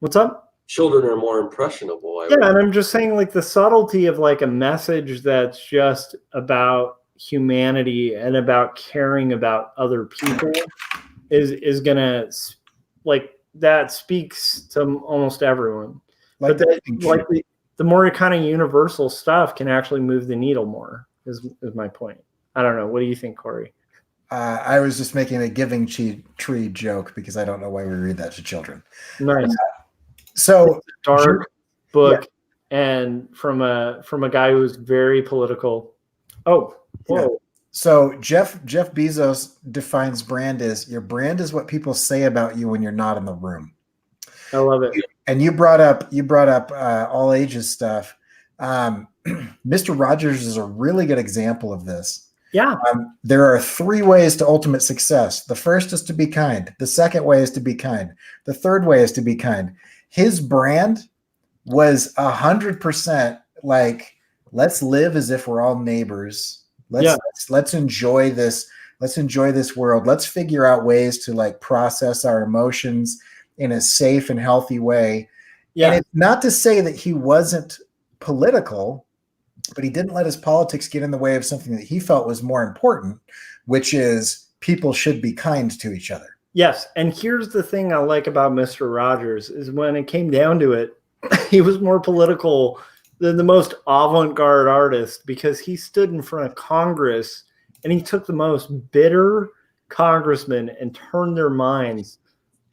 What's up? Children are more impressionable. Yeah, and I'm just saying, like, the subtlety of like a message that's just about humanity and about caring about other people is gonna, like, that speaks to almost everyone. Like But the more kind of universal stuff can actually move the needle more. Is my point. I don't know. What do you think, Corey? I was just making a giving tree joke because I don't know why we read that to children. Nice. So it's a dark book, and from a guy who's very political. Oh, whoa. Yeah. So Jeff Bezos defines brand as your brand is what people say about you when you're not in the room. I love it. And you brought up all ages stuff. Mr. Rogers is a really good example of this. Yeah. There are 3 ways to ultimate success. The first is to be kind. The second way is to be kind. The third way is to be kind. His brand was 100% like, let's live as if we're all neighbors. Let's enjoy this. Let's enjoy this world. Let's figure out ways to like process our emotions in a safe and healthy way. Yeah. And it's not to say that he wasn't political, but he didn't let his politics get in the way of something that he felt was more important, which is people should be kind to each other. Yes. And here's the thing I like about Mr. Rogers is when it came down to it, he was more political than the most avant-garde artist because he stood in front of Congress and he took the most bitter congressmen and turned their minds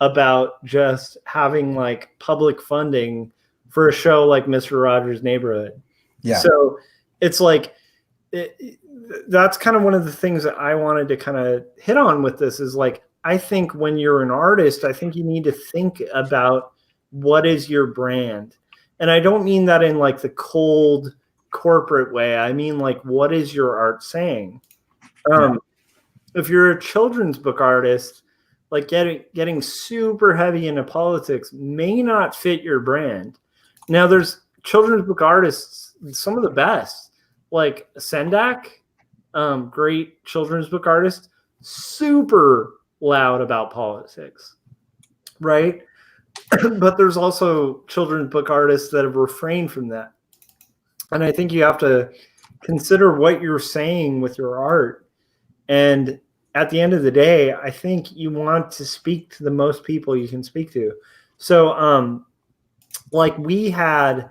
about just having like public funding for a show like Mr. Rogers' Neighborhood. Yeah. So it's like, that's kind of one of the things that I wanted to kind of hit on with this is like, I think when you're an artist, I think you need to think about what is your brand. And I don't mean that in like the cold corporate way. I mean, like, what is your art saying? If you're a children's book artist, like getting super heavy into politics may not fit your brand. Now there's children's book artists, some of the best, like Sendak, great children's book artist, super loud about politics, right? But there's also children's book artists that have refrained from that. And I think you have to consider what you're saying with your art. And at the end of the day, I think you want to speak to the most people you can speak to. So, like we had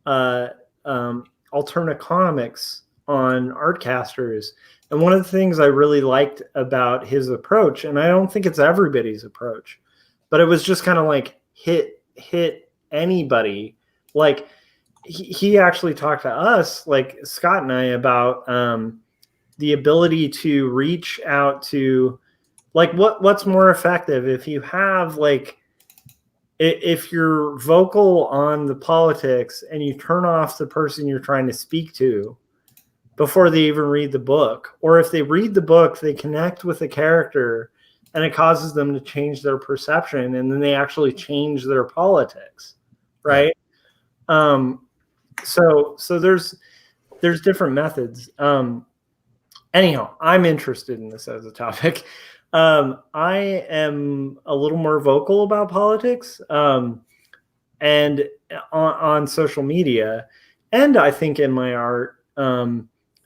Alternate Comics on Artcasters. And one of the things I really liked about his approach, and I don't think it's everybody's approach, but it was just kind of like hit anybody. Like he actually talked to us, like Scott and I, about the ability to reach out to, like, what's more effective if you have like, if you're vocal on the politics and you turn off the person you're trying to speak to before they even read the book, or if they read the book, they connect with the character and it causes them to change their perception and then they actually change their politics, right? So there's different methods. Anyhow, I'm interested in this as a topic. I am a little more vocal about politics, and on social media, and I think in my art,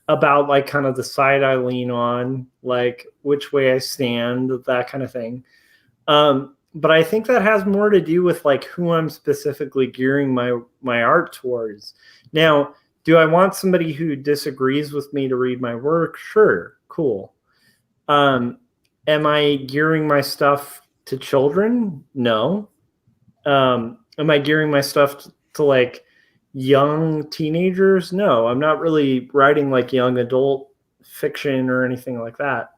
about like kind of the side I lean on, like which way I stand, that kind of thing. But I think that has more to do with like who I'm specifically gearing my art towards. Now, do I want somebody who disagrees with me to read my work? Sure, cool. Am I gearing my stuff to children? No. Am I gearing my stuff to like young teenagers? No, I'm not really writing like young adult fiction or anything like that.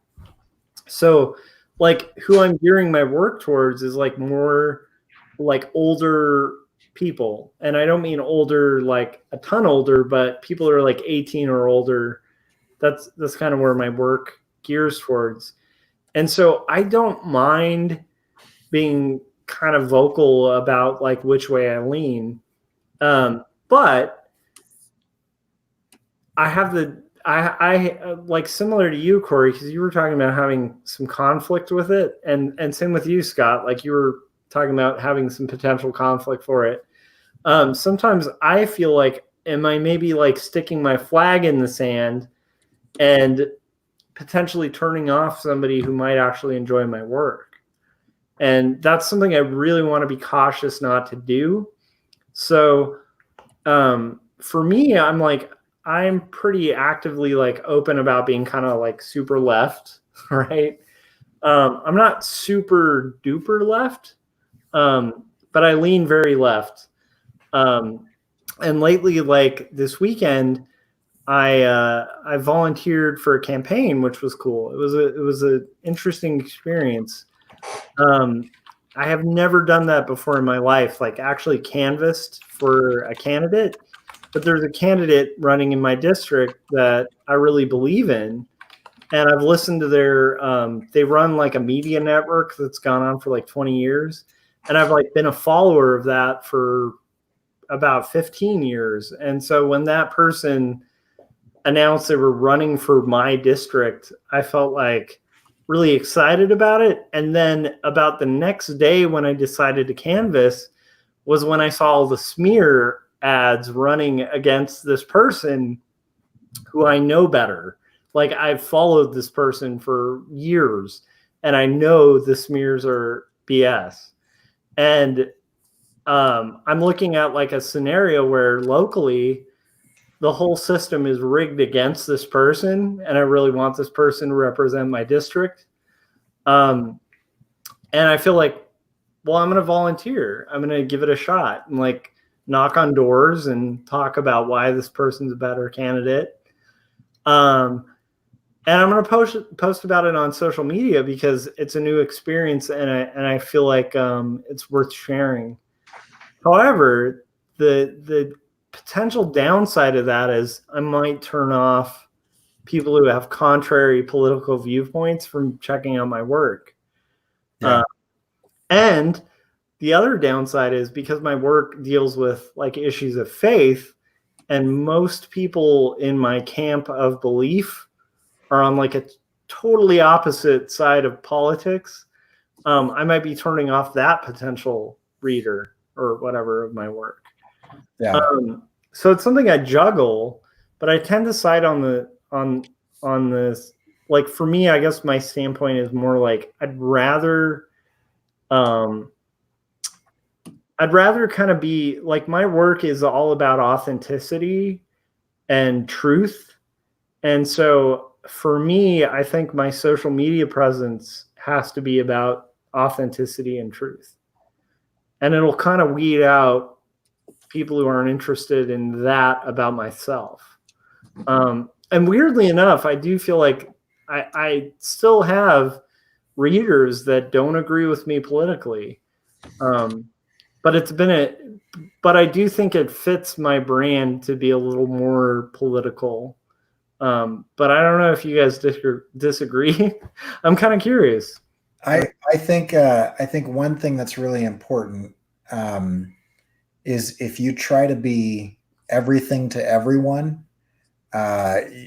So like who I'm gearing my work towards is like more like older people. And I don't mean older, like a ton older, but people are like 18 or older. That's kind of where my work gears towards. And so I don't mind being kind of vocal about like which way I lean. But I have I like similar to you, Corey, because you were talking about having some conflict with it, and same with you, Scott. Like you were talking about having some potential conflict for it. Sometimes I feel like, am I maybe like sticking my flag in the sand and potentially turning off somebody who might actually enjoy my work? And that's something I really want to be cautious not to do. So for me, I'm pretty actively like open about being kind of like super left, right? I'm not super duper left, but I lean very left. And lately, like this weekend, I volunteered for a campaign, which was cool. It was an interesting experience. I have never done that before in my life, like actually canvassed for a candidate. But there's a candidate running in my district that I really believe in. And I've listened to their, they run like a media network that's gone on for like 20 years. And I've like been a follower of that for about 15 years. And so when that person announced they were running for my district, I felt like really excited about it. And then about the next day when I decided to canvass was when I saw all the smear ads running against this person who I know better. Like I've followed this person for years and I know the smears are BS. And I'm looking at like a scenario where locally the whole system is rigged against this person, and I really want this person to represent my district. And I feel like, well, I'm going to volunteer. I'm going to give it a shot and like knock on doors and talk about why this person's a better candidate. And I'm going to post about it on social media because it's a new experience, and I feel like it's worth sharing. However, the potential downside of that is I might turn off people who have contrary political viewpoints from checking out my work. Yeah. And the other downside is because my work deals with like issues of faith, and most people in my camp of belief are on like a totally opposite side of politics. I might be turning off that potential reader or whatever of my work. Yeah. So it's something I juggle, but I tend to side on this. Like for me, I guess my standpoint is more like I'd rather kind of be like, my work is all about authenticity and truth. And so for me, I think my social media presence has to be about authenticity and truth. And it'll kind of weed out people who aren't interested in that about myself. And weirdly enough, I do feel like I still have readers that don't agree with me politically. But I do think it fits my brand to be a little more political. But I don't know if you guys disagree. I'm kind of curious. I think one thing that's really important is if you try to be everything to everyone,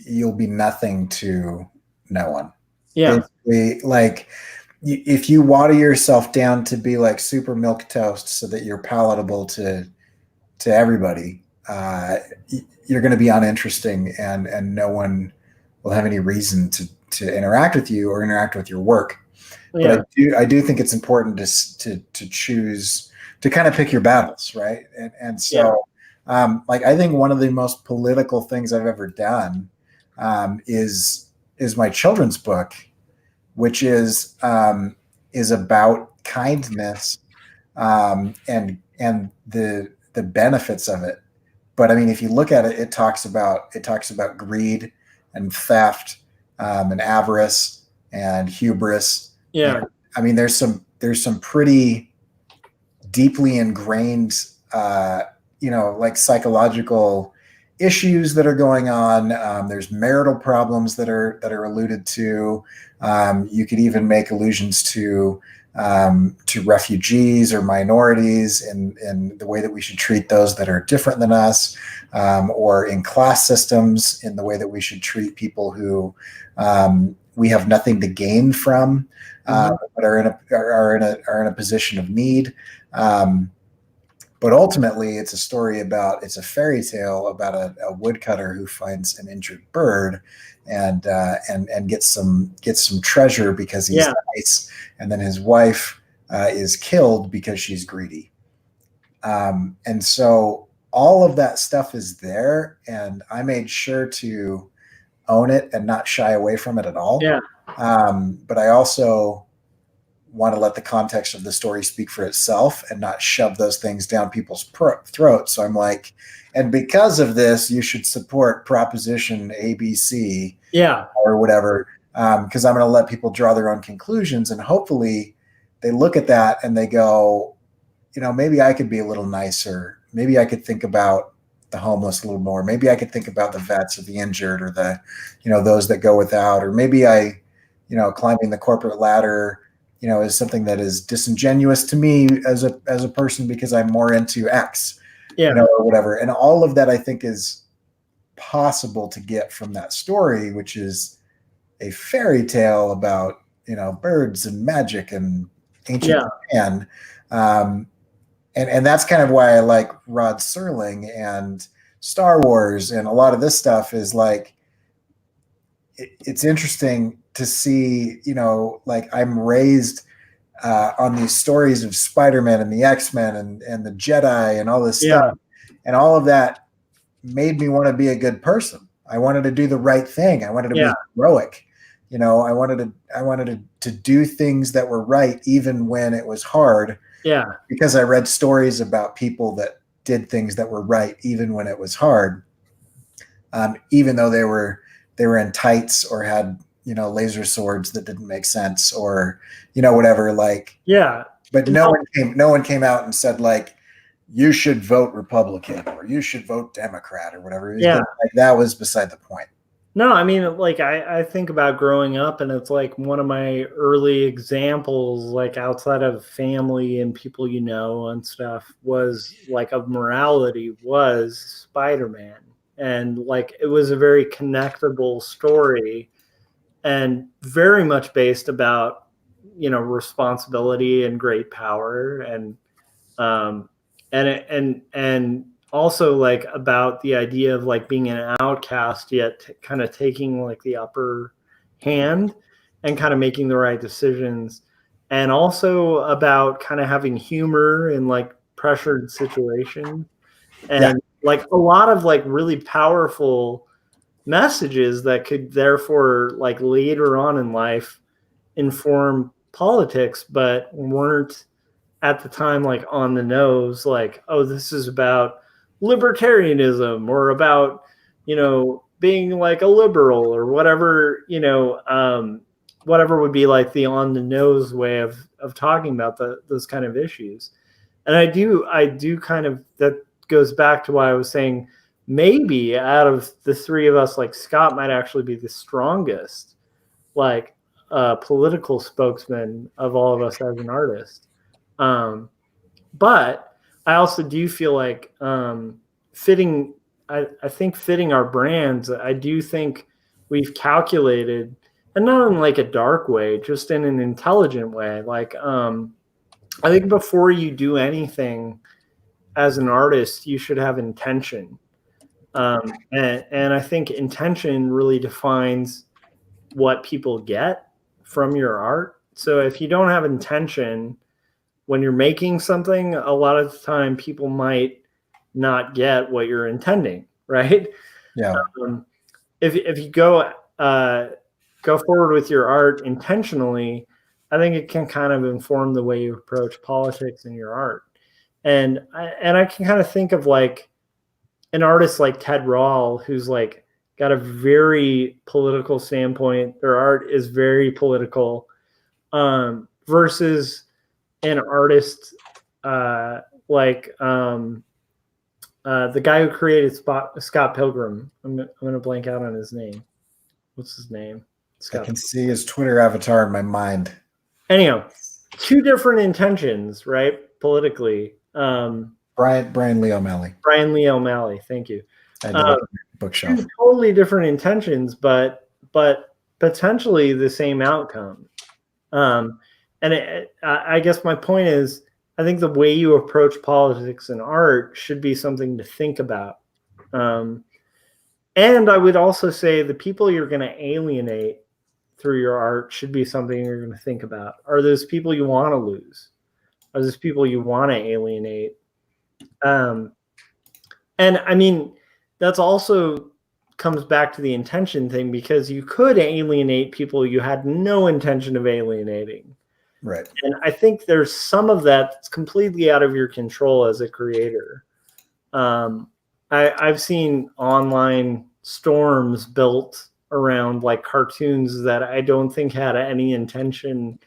you'll be nothing to no one. Yeah. Basically, like if you water yourself down to be like super milk toast so that you're palatable to everybody, you're going to be uninteresting, and no one will have any reason to interact with you or interact with your work. Yeah. But I do think it's important to choose to kind of pick your battles, right? And so, yeah. Like I think one of the most political things I've ever done is my children's book, which is about kindness and the benefits of it. But I mean, if you look at it, it talks about greed and theft and avarice and hubris. Yeah. And, I mean, there's some pretty deeply ingrained, like psychological issues that are going on. There's marital problems that are alluded to. You could even make allusions to refugees or minorities in the way that we should treat those that are different than us, or in class systems in the way that we should treat people who we have nothing to gain from, but are in a position of need. But ultimately, it's a fairy tale about a woodcutter who finds an injured bird and gets some treasure because he's nice, and then his wife is killed because she's greedy. And so all of that stuff is there, and I made sure to own it and not shy away from it at all. Yeah. But I also want to let the context of the story speak for itself and not shove those things down people's throats. So I'm like, and because of this, you should support Proposition ABC, or whatever, because I'm going to let people draw their own conclusions, and hopefully they look at that and they go, maybe I could be a little nicer. Maybe I could think about the homeless a little more. Maybe I could think about the vets or the injured or the, those that go without, or maybe I, climbing the corporate ladder, is something that is disingenuous to me as a person because I'm more into X, or whatever. And all of that I think is possible to get from that story, which is a fairy tale about, birds and magic and ancient Japan. And that's kind of why I like Rod Serling and Star Wars, and a lot of this stuff is like, it's interesting to see, like I'm raised on these stories of Spider-Man and the X-Men and the Jedi and all this stuff. And all of that made me want to be a good person. I wanted to do the right thing. I wanted to be heroic. I wanted to do things that were right, even when it was hard. Yeah. Because I read stories about people that did things that were right, even when it was hard. Even though they were in tights or had, laser swords that didn't make sense, or, whatever, like, but no one came out and said like, you should vote Republican or you should vote Democrat or whatever. Like, that was beside the point. No, I mean, like I think about growing up, and it's like one of my early examples, like outside of family and people, and stuff, was like of morality was Spider-Man. And like, it was a very connectable story and very much based about, responsibility and great power. And also like about the idea of like being an outcast, yet kind of taking like the upper hand and kind of making the right decisions. And also about kind of having humor in like pressured situations. And like a lot of like really powerful messages that could therefore like later on in life inform politics, but weren't at the time like on the nose, like, oh, this is about libertarianism or about, being like a liberal or whatever, whatever would be like the on the nose way of talking about those kind of issues. And I do kind of, that goes back to why I was saying maybe out of the three of us, like Scott might actually be the strongest, like political spokesman of all of us as an artist. But I also do feel like fitting our brands, I do think we've calculated, and not in like a dark way, just in an intelligent way. Like, I think before you do anything as an artist, you should have intention. And I think intention really defines what people get from your art. So if you don't have intention when you're making something, a lot of the time people might not get what you're intending, right? Yeah. If you go forward with your art intentionally, I think it can kind of inform the way you approach politics in your art. And I can kind of think of like an artist like Ted Rall, who's like got a very political standpoint. Their art is very political, versus an artist like the guy who created Scott Pilgrim. I'm gonna blank out on his name. What's his name? I can see his Twitter avatar in my mind. Anyhow, two different intentions, right? Politically. Brian Lee O'Malley. Brian Lee O'Malley. Thank you. I did it bookshelf. Two totally different intentions, but potentially the same outcome. I guess my point is, I think the way you approach politics and art should be something to think about. And I would also say the people you're going to alienate through your art should be something you're going to think about. Are those people you want to lose? Are those people you want to alienate? And I mean, that's also comes back to the intention thing, because you could alienate people you had no intention of alienating. Right. And I think there's some of that that's completely out of your control as a creator. I've seen online storms built around like cartoons that I don't think had any intention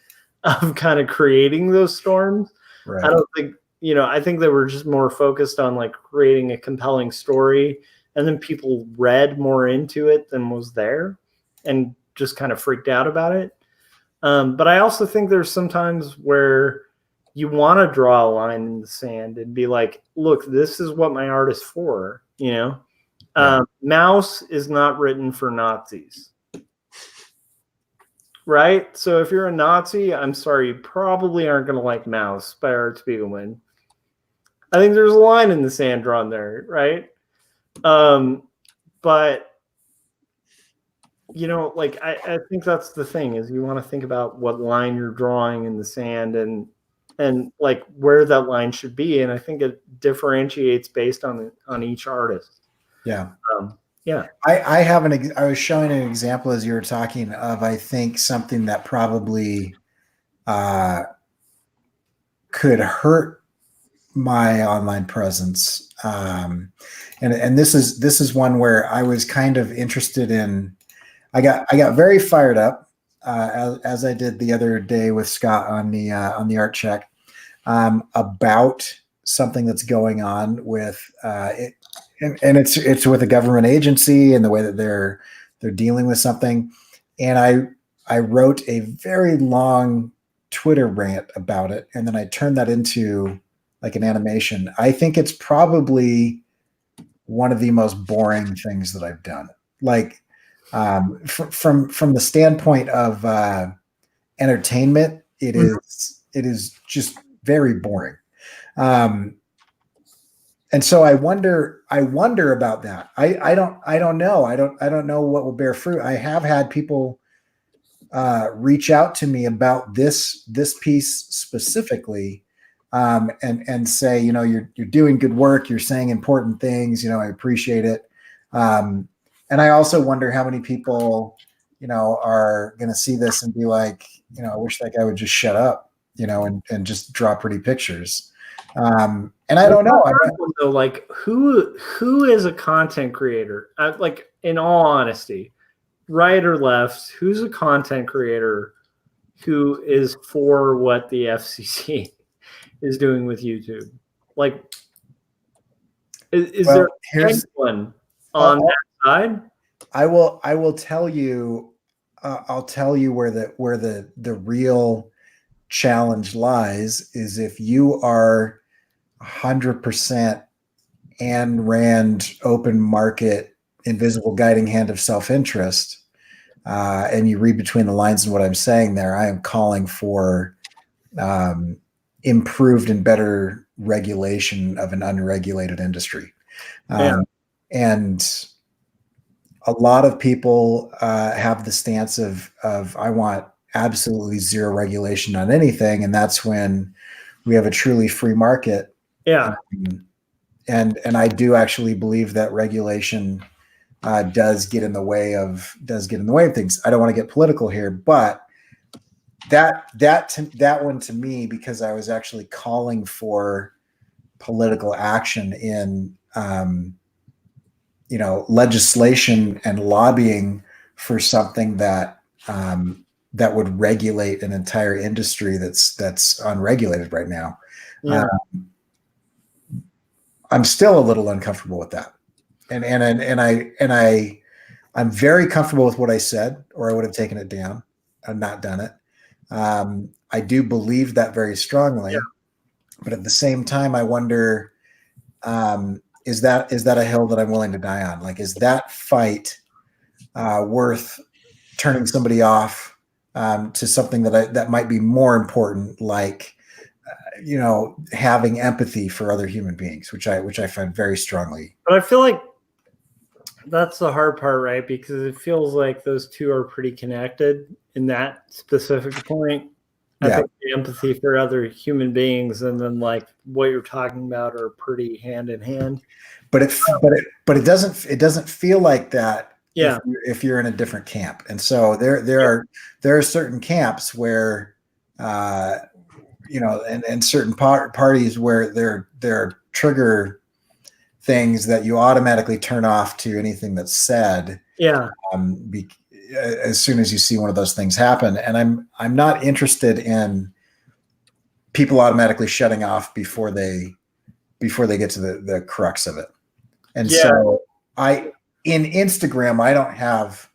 of kind of creating those storms. Right. I don't think, I think they were just more focused on like creating a compelling story, and then people read more into it than was there and just kind of freaked out about it. But I also think there's sometimes where you want to draw a line in the sand and be like, look, this is what my art is for, Mouse is not written for Nazis. Right? So if you're a Nazi, I'm sorry, you probably aren't going to like Mouse by Art Spiegelman. I think there's a line in the sand drawn there, right? But I think that's the thing, is you want to think about what line you're drawing in the sand and like where that line should be. And I think it differentiates based on each artist. Yeah. Yeah. I was showing an example as you were talking of, I think, something that probably could hurt my online presence. And this is one where I was kind of interested in. I got very fired up as I did the other day with Scott on the art check about something that's going on with it, and it's with a government agency and the way that they're dealing with something. And I wrote a very long Twitter rant about it, and then I turned that into like an animation. I think it's probably one of the most boring things that I've done. Like, from the standpoint of entertainment, it is just very boring. And so I wonder about that. I don't know. I don't know what will bear fruit. I have had people reach out to me about this piece specifically, and say, you're doing good work. You're saying important things. I appreciate it. And I also wonder how many people, are going to see this and be like, I wish that guy would just shut up, and just draw pretty pictures. And I don't know. Though, like who is a content creator? Like, in all honesty, right or left, who's a content creator who is for what the FCC is doing with YouTube? Like, is there anyone on that side? I will tell you. I'll tell you where the real challenge lies is if you are 100% Ayn Rand open market, invisible guiding hand of self-interest, and you read between the lines in what I'm saying there. I am calling for improved and better regulation of an unregulated industry. And a lot of people have the stance of I want absolutely zero regulation on anything, and that's when we have a truly free market. Yeah. And I do actually believe that regulation does get in the way of things. I don't want to get political here, but that one to me, because I was actually calling for political action in legislation and lobbying for something that would regulate an entire industry that's unregulated right now. Yeah. I'm still a little uncomfortable with that. I'm very comfortable with what I said, or I would have taken it down and not done it. I do believe that very strongly, but at the same time, I wonder, is that a hill that I'm willing to die on? Like, is that fight worth turning somebody off to something that might be more important, like having empathy for other human beings, which I find very strongly. But I feel like that's the hard part, right? Because it feels like those two are pretty connected in that specific point. I think the empathy for other human beings and then like what you're talking about are pretty hand in hand. But it doesn't feel like that. Yeah. If you're in a different camp, and so there are certain camps where and certain parties where there are trigger things that you automatically turn off to anything that's said. Yeah. As soon as you see one of those things happen, and I'm not interested in people automatically shutting off before they get to the crux of it. And so in Instagram, I don't have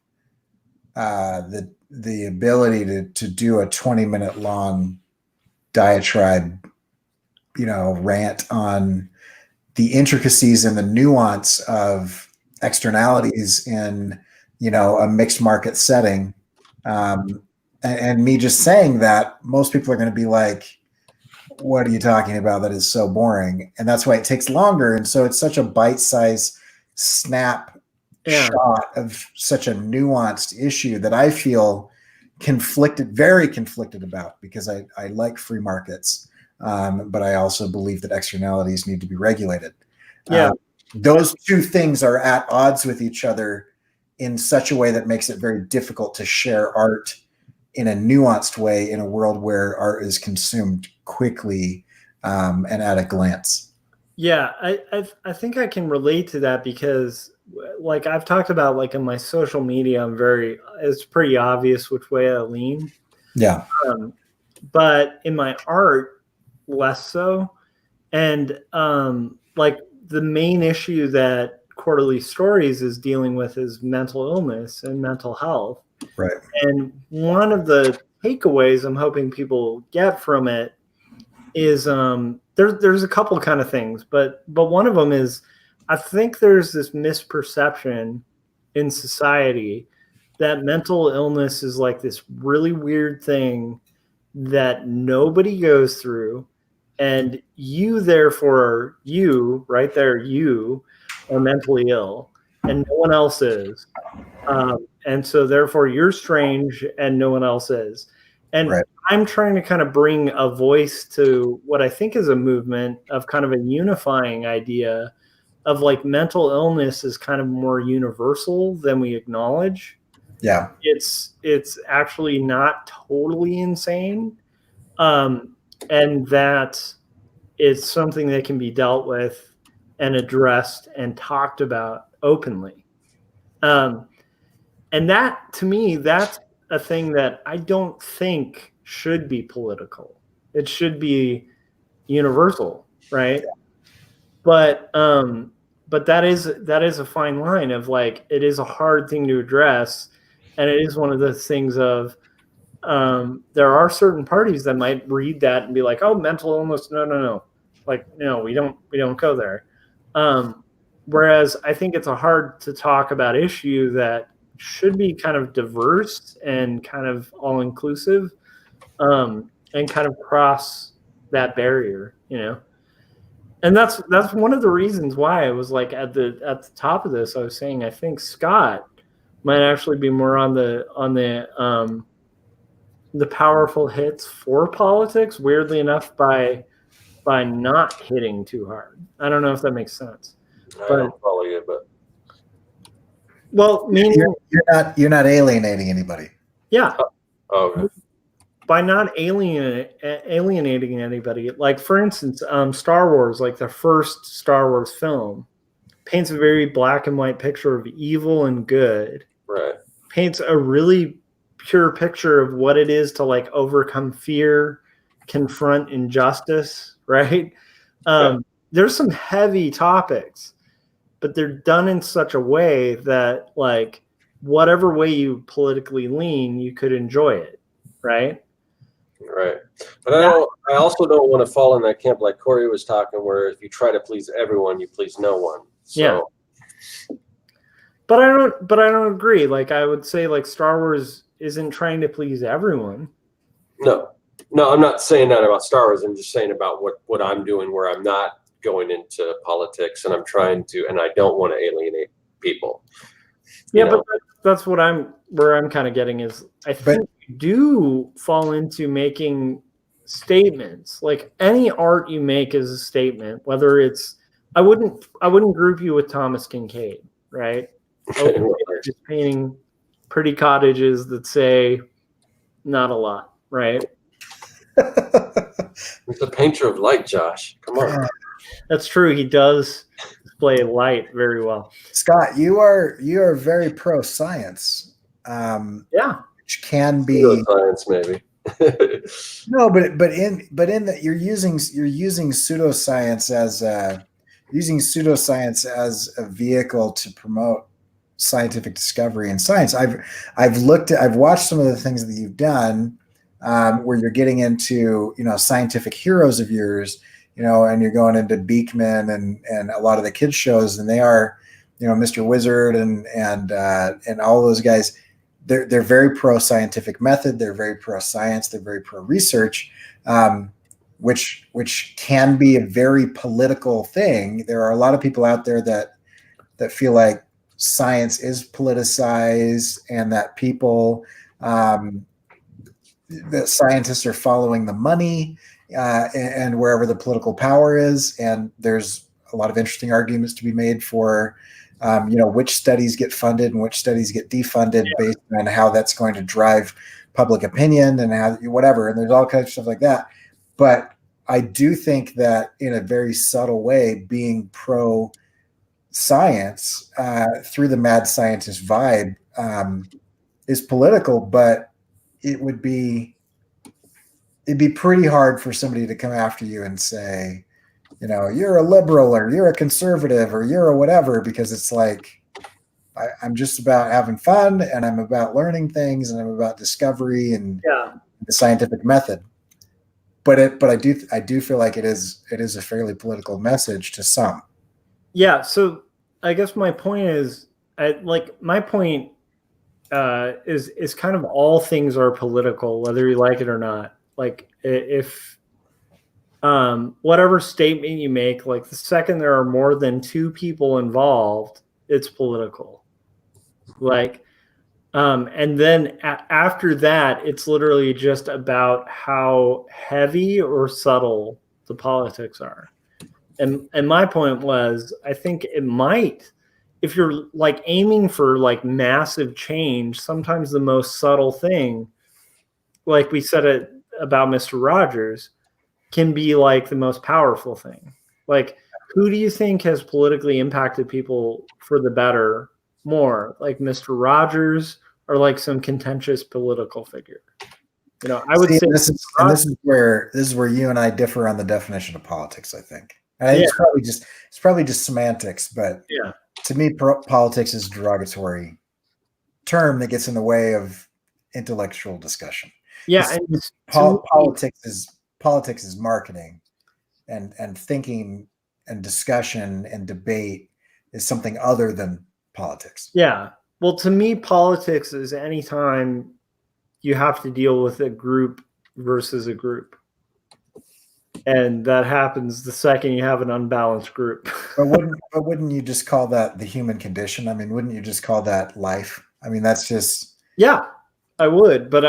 the ability to do a 20-minute long diatribe, rant on the intricacies and the nuance of externalities in a mixed market setting. And me just saying that, most people are going to be like, what are you talking about? That is so boring. And that's why it takes longer. And so it's such a bite-sized snap shot of such a nuanced issue that I feel very conflicted about, because I like free markets. But I also believe that externalities need to be regulated. Those two things are at odds with each other in such a way that makes it very difficult to share art in a nuanced way in a world where art is consumed quickly and at a glance. Yeah, I think I can relate to that because, like, I've talked about, like, in my social media, it's pretty obvious which way I lean. Yeah. But in my art, less so. And like the main issue that Quarterly Stories is dealing with is mental illness and mental health. Right. And one of the takeaways I'm hoping people get from it is there's a couple kind of things, but one of them is, I think there's this misperception in society that mental illness is like this really weird thing that nobody goes through, and you right there, you are mentally ill and no one else is. And so therefore you're strange and no one else is. And I'm trying to kind of bring a voice to what I think is a movement of kind of a unifying idea of, like, mental illness is kind of more universal than we acknowledge. Yeah. It's actually not totally insane. And that it's something that can be dealt with and addressed and talked about openly. And that, to me, that's a thing that I don't think should be political. It should be universal, right? Yeah. But that is a fine line of, like, it is a hard thing to address, and it is one of the things of there are certain parties that might read that and be like, oh, mental illness, no, like, no, we don't go there. Whereas I think it's a hard to talk about issue that should be kind of diverse and kind of all inclusive, and kind of cross that barrier, And that's one of the reasons why I was like at the top of this. I was saying I think Scott might actually be more on the powerful hits for politics. Weirdly enough, by not hitting too hard. I don't know if that makes sense. I don't follow you, but meaning you're not alienating anybody. Yeah. Oh, okay. By not alienating anybody, like, for instance, Star Wars, like the first Star Wars film, paints a very black and white picture of evil and good. Right. Paints a really pure picture of what it is to, like, overcome fear, confront injustice, right? there's some heavy topics, but they're done in such a way that like whatever way you politically lean, you could enjoy it, right? Right. But I also don't want to fall in that camp like Corey was talking, where if you try to please everyone, you please no one. So. Yeah. But I don't agree. Like I would say like Star Wars isn't trying to please everyone. No, I'm not saying that about Star Wars. I'm just saying about what I'm doing, where I'm not going into politics and I'm trying to, and I don't want to alienate people. Yeah, but that's where I'm kind of getting is I think you do fall into making statements. Like any art you make is a statement, whether it's I wouldn't group you with Thomas Kincaid, right? Just painting pretty cottages that say not a lot, right? He's a painter of light, Josh. Come on. That's true. He does display light very well. Scott, you are very pro science. Yeah, which can be science, maybe. No, but in that you're using pseudoscience as a vehicle to promote scientific discovery and science. I've watched some of the things that you've done where you're getting into scientific heroes of yours, and you're going into Beekman and a lot of the kids shows, and they are Mr. Wizard and all those guys. They're very pro scientific method. They're very pro science. They're very pro research, which can be a very political thing. There are a lot of people out there that feel like science is politicized and that people, that scientists are following the money and wherever the political power is. And there's a lot of interesting arguments to be made for, which studies get funded and which studies get defunded based on how that's going to drive public opinion and how whatever. And there's all kinds of stuff like that. But I do think that in a very subtle way, being pro science through the mad scientist vibe is political, but it'd be pretty hard for somebody to come after you and say, you're a liberal or you're a conservative or you're a whatever, because it's like, I'm just about having fun and I'm about learning things and I'm about discovery and the scientific method. But I do feel like it is a fairly political message to some. Yeah. So I guess my point is, is kind of all things are political, whether you like it or not. Like if whatever statement you make, like the second there are more than two people involved, it's political. Like, and then after that, it's literally just about how heavy or subtle the politics are. And my point was, I think it might, if you're like aiming for like massive change, sometimes the most subtle thing, like we said it about Mr. Rogers, can be like the most powerful thing. Like, who do you think has politically impacted people for the better more, like Mr. Rogers or like some contentious political figure? I would say this is where you and I differ on the definition of politics, I think. And it's probably just semantics, but to me, politics is a derogatory term that gets in the way of intellectual discussion. Yeah, politics is marketing, and thinking and discussion and debate is something other than politics. Yeah. Well, to me, politics is any time you have to deal with a group versus a group. And that happens the second you have an unbalanced group. But wouldn't you just call that the human condition? I mean, wouldn't you just call that life? I mean, that's just. Yeah, I would. But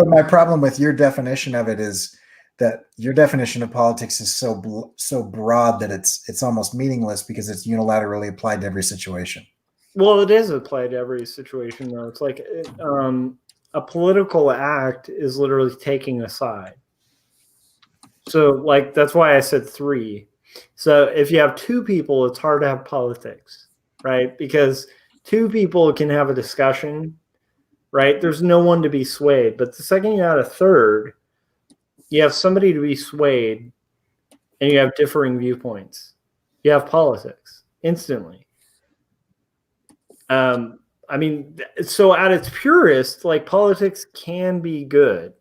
my problem with your definition of it is that your definition of politics is so broad that it's almost meaningless because it's unilaterally applied to every situation. Well, it is applied to every situation, though. It's like a political act is literally taking a side. So, like, that's why I said 3. So if you have 2 people, it's hard to have politics, right? Because 2 people can have a discussion, right? There's no one to be swayed. But the second you add a third, you have somebody to be swayed, and you have differing viewpoints. You have politics instantly. I mean, so at its purest, like politics can be good.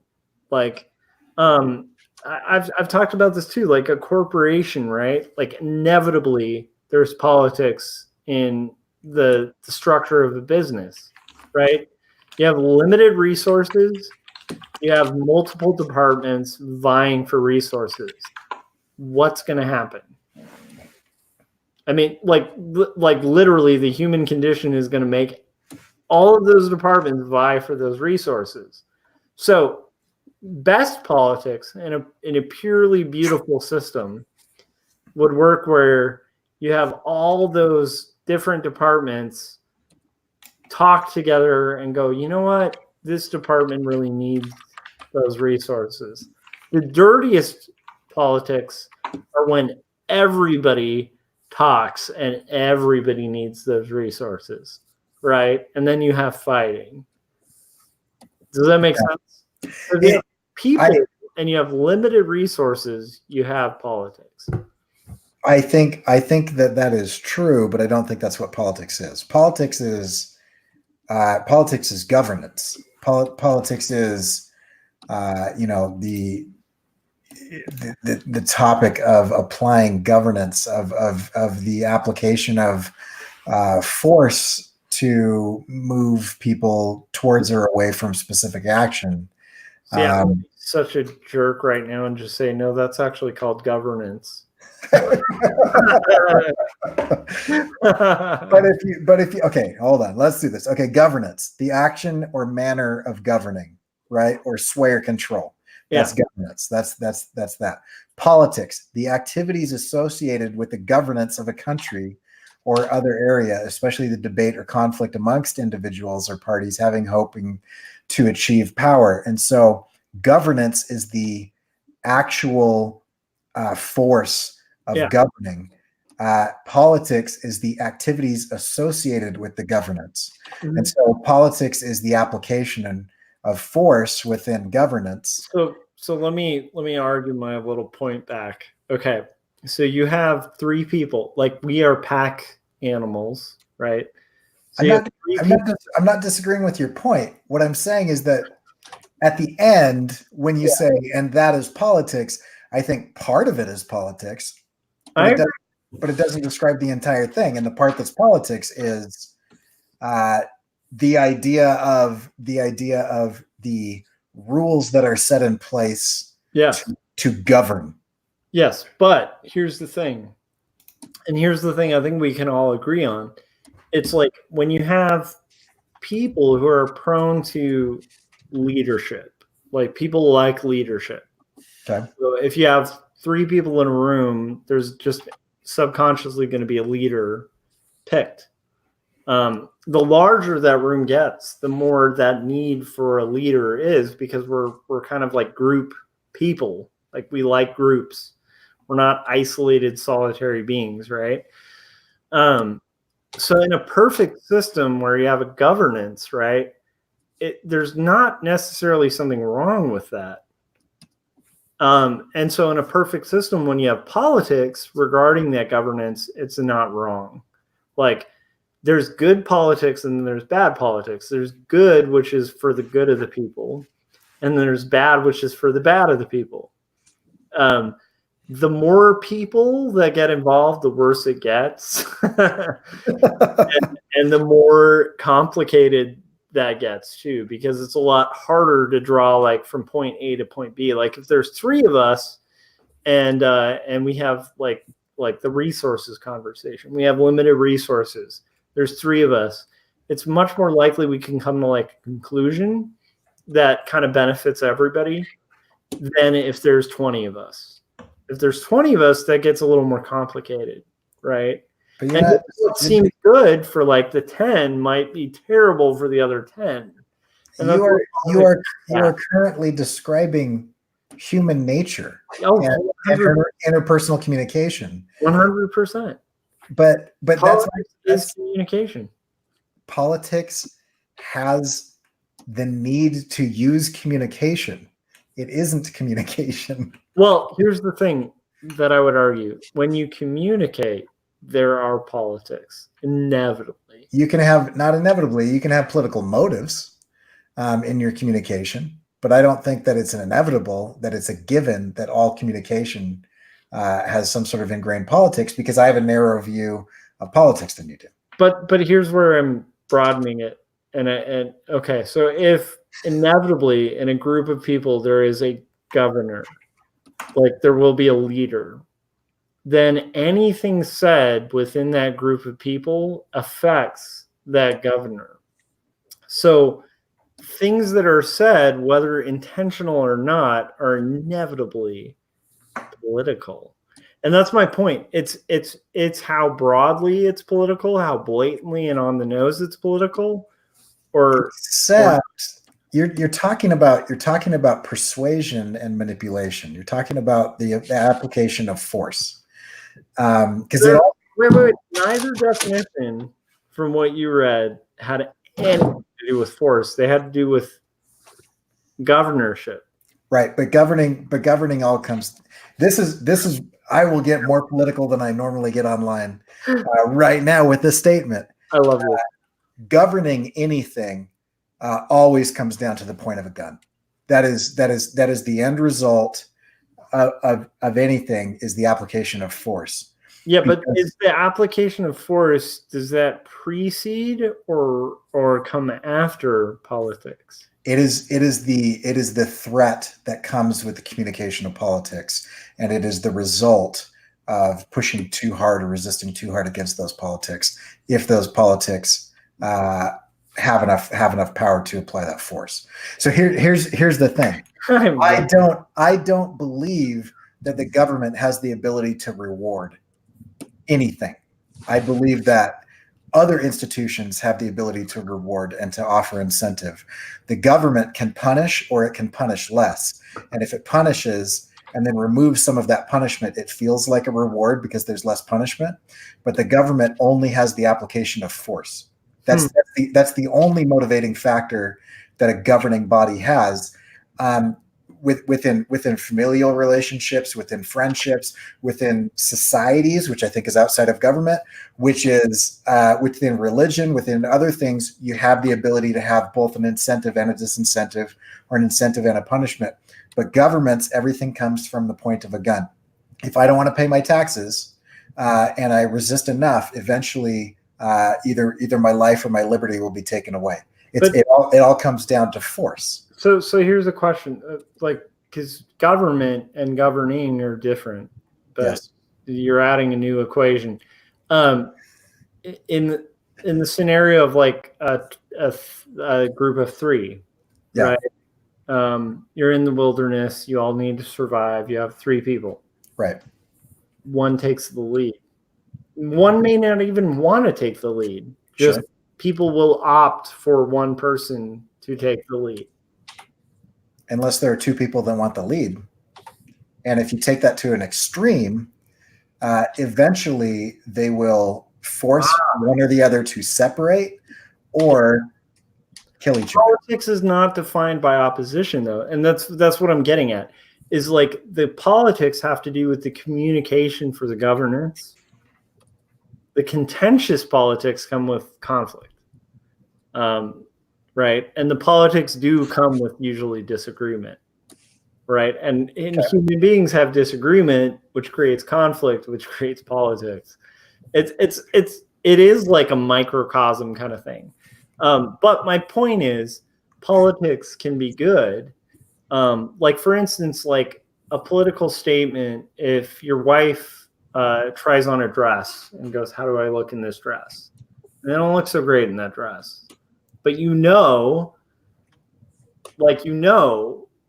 Like, I've talked about this too. Like a corporation, right? Like inevitably, there's politics in the structure of a business, right? You have limited resources. You have multiple departments vying for resources. What's going to happen? I mean, like literally, the human condition is going to make all of those departments vie for those resources. So, best politics in a purely beautiful system would work where you have all those different departments talk together and go, you know what? This department really needs those resources. The dirtiest politics are when everybody talks and everybody needs those resources, right? And then you have fighting. Does that make sense? If you have people and you have limited resources, you have politics. I think that is true, but I don't think that's what politics is. Politics is governance. Politics is the topic of applying governance of the application of force to move people towards or away from specific action. See, I'm such a jerk right now and just say, no, that's actually called governance. But if you okay, hold on, let's do this. Okay, governance, the action or manner of governing, right? Or sway or control. That's governance. That's that. Politics, the activities associated with the governance of a country or other area, especially the debate or conflict amongst individuals or parties hoping to achieve power. And so governance is the actual force of governing. Politics is the activities associated with the governance. Mm-hmm. And so politics is the application of force within governance. So let me argue my little point back. Okay. So you have three people, like we are pack animals, right? So I'm not disagreeing with your point. What I'm saying is that at the end, when you say, and that is politics, I think part of it is politics, but it doesn't describe the entire thing. And the part that's politics is the idea of the rules that are set in place to govern. Yes, but here's the thing. And here's the thing I think we can all agree on. It's like when you have people who are prone to leadership, like people like leadership. Okay. So if you have three people in a room, there's just subconsciously going to be a leader picked. The larger that room gets, the more that need for a leader is, because we're kind of like group people. Like we like groups. We're not isolated, solitary beings, right? So in a perfect system where you have a governance, right, there's not necessarily something wrong with that. And so in a perfect system, when you have politics regarding that governance, it's not wrong. Like there's good politics and there's bad politics. There's good, which is for the good of the people, and then there's bad, which is for the bad of the people. The more people that get involved, the worse it gets. and the more complicated that gets too, because it's a lot harder to draw like from point A to point B. Like if there's three of us and we have like the resources conversation, we have limited resources. There's three of us. It's much more likely we can come to like a conclusion that kind of benefits everybody than if there's 20 of us. If there's 20 of us, that gets a little more complicated, right? But and what seems good for like the 10 might be terrible for the other 10. And you are currently describing human nature and interpersonal communication. 100%. But that's communication. Politics has the need to use communication. It isn't communication. Well, here's the thing. that I would argue. When you communicate, there are politics, inevitably. You can have, not inevitably, you can have political motives in your communication, but I don't think that it's an inevitable, that it's a given that all communication has some sort of ingrained politics, because I have a narrower view of politics than you do. But here's where I'm broadening it. And okay, so if inevitably in a group of people there is a governor, like there will be a leader, then anything said within that group of people affects that governor. So things that are said, whether intentional or not, are inevitably political. And that's my point. It's how broadly it's political, how blatantly and on the nose it's political. Except you're talking about persuasion and manipulation. You're talking about the application of force. Because wait. Neither definition from what you read had anything to do with force. They had to do with governorship. Right, but governing all comes. This is. I will get more political than I normally get online right now with this statement. I love it. Governing anything always comes down to the point of a gun. That is the end result of anything, is the application of force. Yeah, but is the application of force, does that precede or come after politics? It is the threat that comes with the communication of politics, and it is the result of pushing too hard or resisting too hard against those politics, if those politics have enough power to apply that force. So here's the thing. I don't believe that the government has the ability to reward anything. I believe that other institutions have the ability to reward and to offer incentive. The government can punish, or it can punish less. And if it punishes and then removes some of that punishment, it feels like a reward because there's less punishment. But the government only has the application of force. That's the only motivating factor that a governing body has. Within familial relationships, within friendships, within societies, which I think is outside of government, which is within religion, within other things, you have the ability to have both an incentive and a disincentive, or an incentive and a punishment. But governments, everything comes from the point of a gun. If I don't want to pay my taxes and I resist enough, eventually either my life or my liberty will be taken away. It all comes down to force. So here's a question, because government and governing are different, but yes, you're adding a new equation. In the scenario of like a group of three, yeah, right? You're in the wilderness. You all need to survive. You have three people. Right. One takes the lead. One may not even want to take the lead. Just sure. People will opt for one person to take the lead. Unless there are two people that want the lead. And if you take that to an extreme, eventually they will force one or the other to separate or kill each other. Politics is not defined by opposition, though. And that's what I'm getting at, is like the politics have to do with the communication for the governance. The contentious politics come with conflict. Right. And the politics do come with usually disagreement. Right. And human beings have disagreement, which creates conflict, which creates politics. It is like a microcosm kind of thing. But my point is, politics can be good. Like, for instance, like a political statement, if your wife tries on a dress and goes, "How do I look in this dress?" And they don't look so great in that dress. But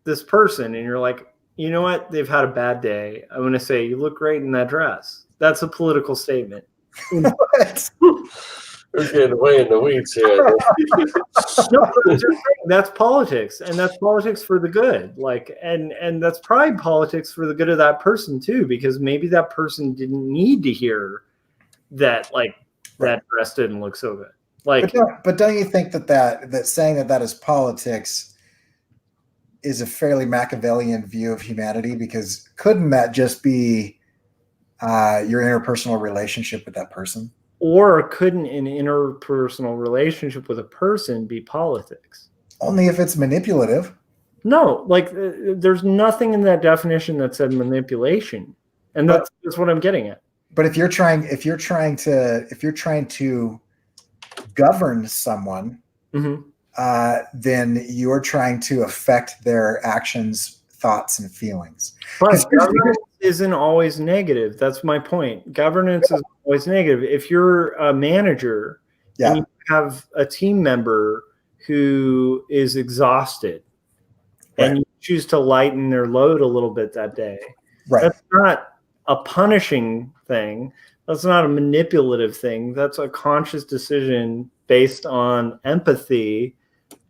this person, and you're like, you know what? They've had a bad day. I'm going to say, you look great in that dress. That's a political statement. What? We're getting way in the weeds here. No, that's politics, and that's politics for the good. Like, and that's probably politics for the good of that person too, because maybe that person didn't need to hear that, like, that dress didn't look so good. Like, but don't you think that saying that is politics is a fairly Machiavellian view of humanity? Because couldn't that just be your interpersonal relationship with that person. Or couldn't an interpersonal relationship with a person be politics? Only if it's manipulative. No, like there's nothing in that definition that said manipulation, and that's what I'm getting at. But if you're trying to govern someone, then you're trying to affect their actions, thoughts, and feelings. But governance isn't always negative. That's my point. Governance is always negative. If you're a manager and you have a team member who is exhausted and you choose to lighten their load a little bit that day, that's not a punishing thing. That's not a manipulative thing. That's a conscious decision based on empathy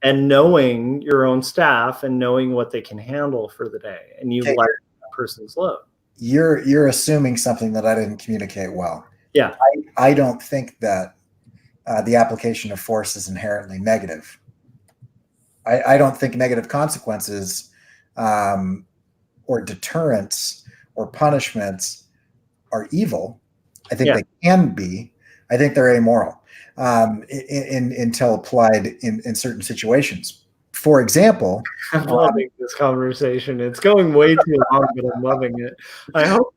and knowing your own staff and knowing what they can handle for the day. And you lighten that person's load. You're assuming something that I didn't communicate well. Yeah. I don't think that the application of force is inherently negative. I don't think negative consequences or deterrence or punishments are evil. I think they can be. I think they're amoral until applied in certain situations. For example, I'm loving this conversation. It's going way too long, but I'm loving it. I hope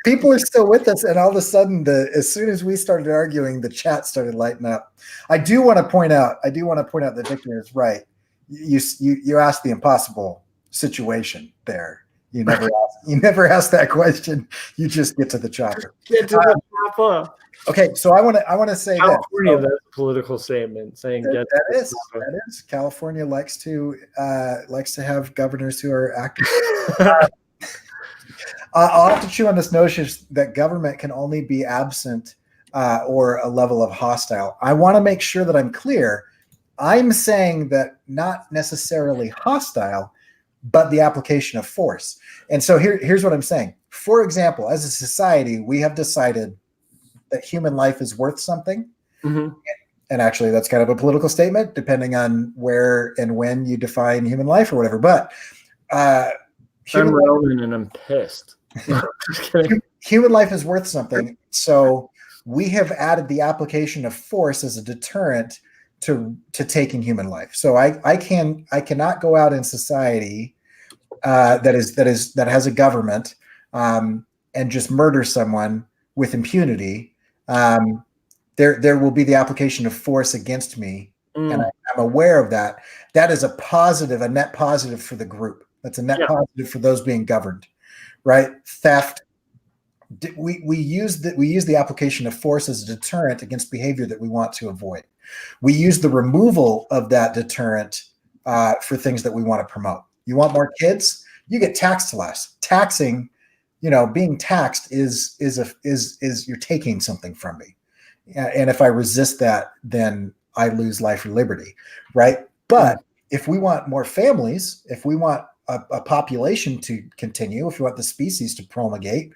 people are still with us, and all of a sudden, as soon as we started arguing, the chat started lighting up. I do want to point out that Victor is right. You asked the impossible situation there. You never ask that question. You just get to the chopper. Get to the chopper. Okay, so I want to say California, that's a political statement saying that is. California likes to have governors who are active. I'll have to chew on this notion that government can only be absent or a level of hostile. I want to make sure that I'm clear. I'm saying that not necessarily hostile, but the application of force. And so here's what I'm saying. For example, as a society, we have decided that human life is worth something. And actually, that's kind of a political statement, depending on where and when you define human life or whatever. But I'm Roman and I'm pissed. Human life is worth something. So we have added the application of force as a deterrent to taking human life. So I cannot go out in society that has a government and just murder someone with impunity. There will be the application of force against me, and I'm aware of that. That is a net positive for the group. That's a net positive for those being governed, right? Theft. We use the application of force as a deterrent against behavior that we want to avoid. We use the removal of that deterrent for things that we want to promote. You want more kids? You get taxed less. Taxing, being taxed is you're taking something from me, and if I resist that, then I lose life or liberty, right? But if we want more families, if we want a population to continue, if we want the species to promulgate,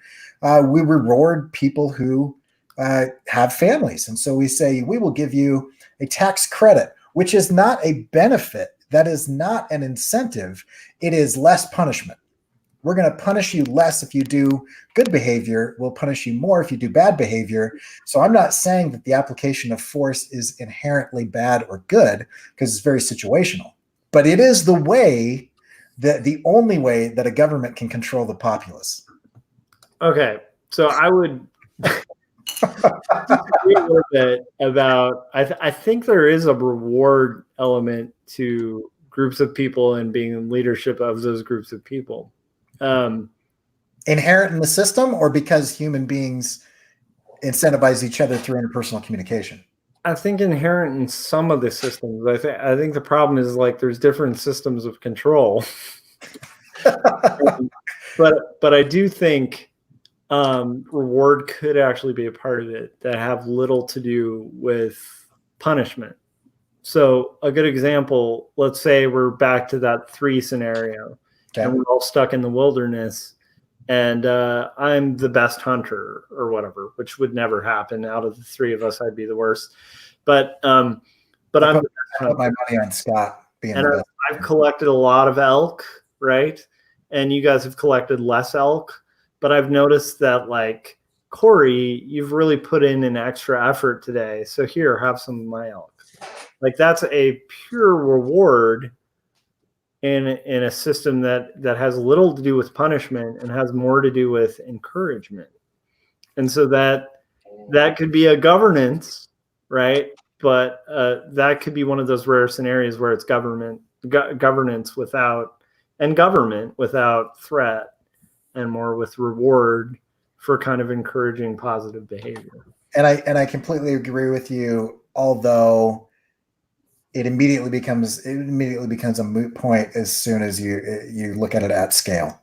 we reward people who have families. And so we say, we will give you a tax credit, which is not a benefit. That is not an incentive. It is less punishment. We're going to punish you less if you do good behavior. We'll punish you more if you do bad behavior. So I'm not saying that the application of force is inherently bad or good, because it's very situational. But it is the only way that a government can control the populace. Okay, so I would disagree a little bit about. I think there is a reward element to groups of people and being in leadership of those groups of people. Inherent in the system, or because human beings incentivize each other through interpersonal communication? I think inherent in some of the systems. I think the problem is there's different systems of control. but I do think reward could actually be a part of it that have little to do with punishment. So a good example, let's say we're back to that 3 scenario, and we're all stuck in the wilderness, and I'm the best hunter or whatever, which would never happen. Out of the 3 of us, I'd be the worst. But I'm put my money on Scott being the best. I've collected a lot of elk, right? And you guys have collected less elk, but I've noticed that like Corey, you've really put in an extra effort today. So here, have some of my elk. Like that's a pure reward in a system that has little to do with punishment and has more to do with encouragement. And so that could be a governance, right? But that could be one of those rare scenarios where it's governance without and government without threat, and more with reward for kind of encouraging positive behavior. And I completely agree with you, although it immediately becomes a moot point as soon as you look at it at scale.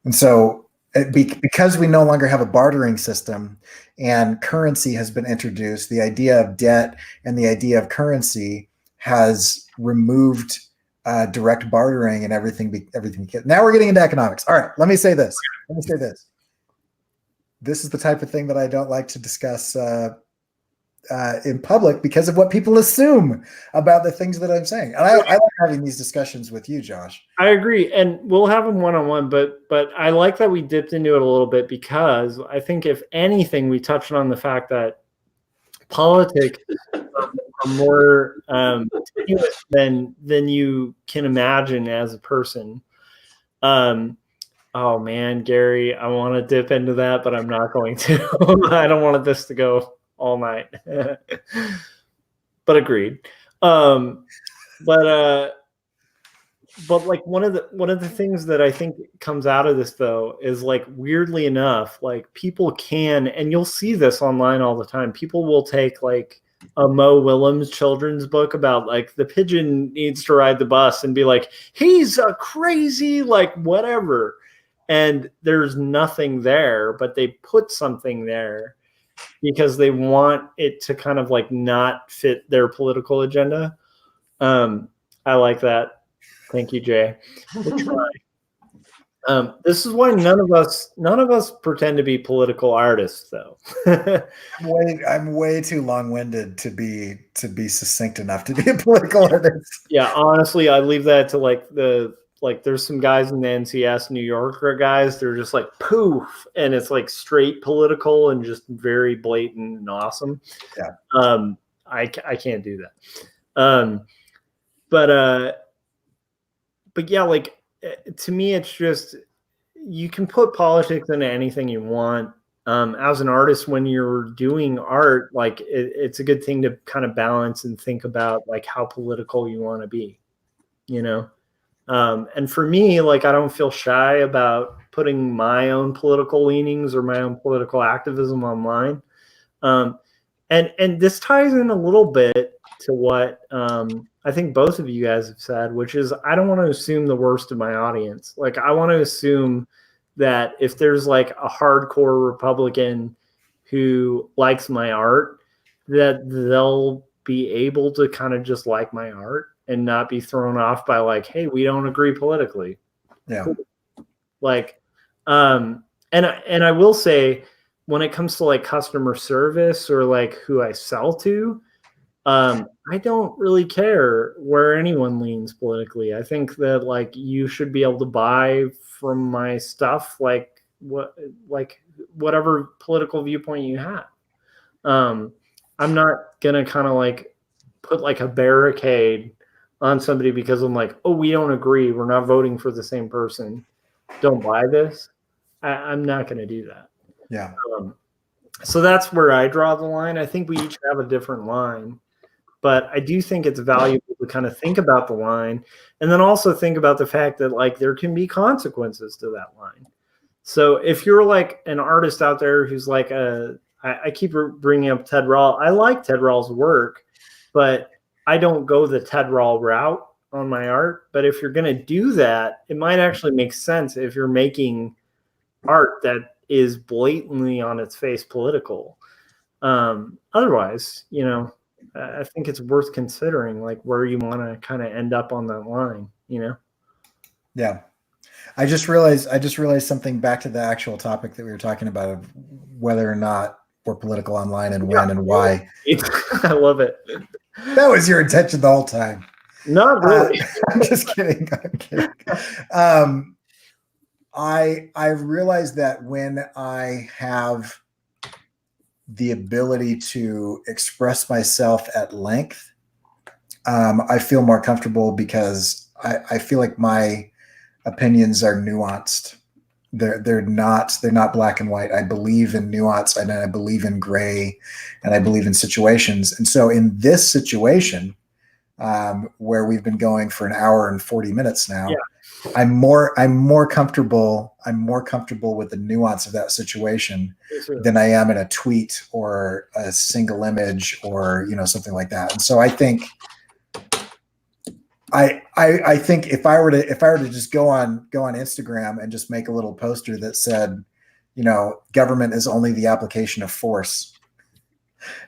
And so because we no longer have a bartering system and currency has been introduced, the idea of debt and the idea of currency has removed direct bartering and everything. Now we're getting into economics. All right, let me say this. This is the type of thing that I don't like to discuss in public because of what people assume about the things that I'm saying. And I like having these discussions with you, Josh. I agree. And we'll have them one-on-one, but I like that we dipped into it a little bit, because I think if anything, we touched on the fact that politics are more tenuous than you can imagine as a person. Oh man, Gary, I want to dip into that, but I'm not going to. I don't want this to go all night. But agreed. But like one of the things that I think comes out of this though is, like, weirdly enough, like people can, and you'll see this online all the time, people will take like a Mo Willems children's book about like the pigeon needs to ride the bus and be like, he's a crazy, like whatever. And there's nothing there, but they put something there because they want it to kind of like not fit their political agenda. I like that. Thank you, Jay. We'll try. This is why none of us pretend to be political artists, though. I'm way too long-winded to be succinct enough to be a political artist. Yeah, honestly, I leave that to there's some guys in the NCS, New Yorker guys, they're just like poof, and it's like straight political and just very blatant and awesome. Yeah. I can't do that. But yeah, like to me, it's just, you can put politics into anything you want. As an artist, when you're doing art, like it's a good thing to kind of balance and think about like how political you want to be, you know? And for me, like, I don't feel shy about putting my own political leanings or my own political activism online. And this ties in a little bit to what I think both of you guys have said, which is I don't want to assume the worst of my audience. Like, I want to assume that if there's like a hardcore Republican who likes my art, that they'll be able to kind of just like my art and not be thrown off by like, hey, we don't agree politically. Yeah. Like, and I will say, when it comes to like customer service or like who I sell to, I don't really care where anyone leans politically. I think that like you should be able to buy from my stuff like whatever political viewpoint you have. I'm not gonna kind of like put like a barricade on somebody because I'm like, oh, we don't agree, we're not voting for the same person, don't buy this. I'm not gonna do that. Yeah. So that's where I draw the line. I think we each have a different line, but I do think it's valuable to kind of think about the line and then also think about the fact that like there can be consequences to that line. So if you're like an artist out there who's like I keep bringing up Ted Rall. I like Ted Rall's work, but I don't go the Ted Rall route on my art. But if you're going to do that, it might actually make sense if you're making art that is blatantly on its face political. Otherwise, you know, I think it's worth considering like where you want to kind of end up on that line, you know? Yeah. I just realized something back to the actual topic that we were talking about of whether or not we're political online and when and why. I love it. That was your intention the whole time. Not really. I'm just kidding. I'm kidding. I realize that when I have the ability to express myself at length, I feel more comfortable because I feel like my opinions are nuanced. They're not black and white. I believe in nuance, and I believe in gray, and I believe in situations. And so in this situation, where we've been going for an hour and 40 minutes now, Yeah. I'm more comfortable with the nuance of that situation than I am in a tweet or a single image or something like that. And so I think I think if I were to just go on Instagram and just make a little poster that said, government is only the application of force,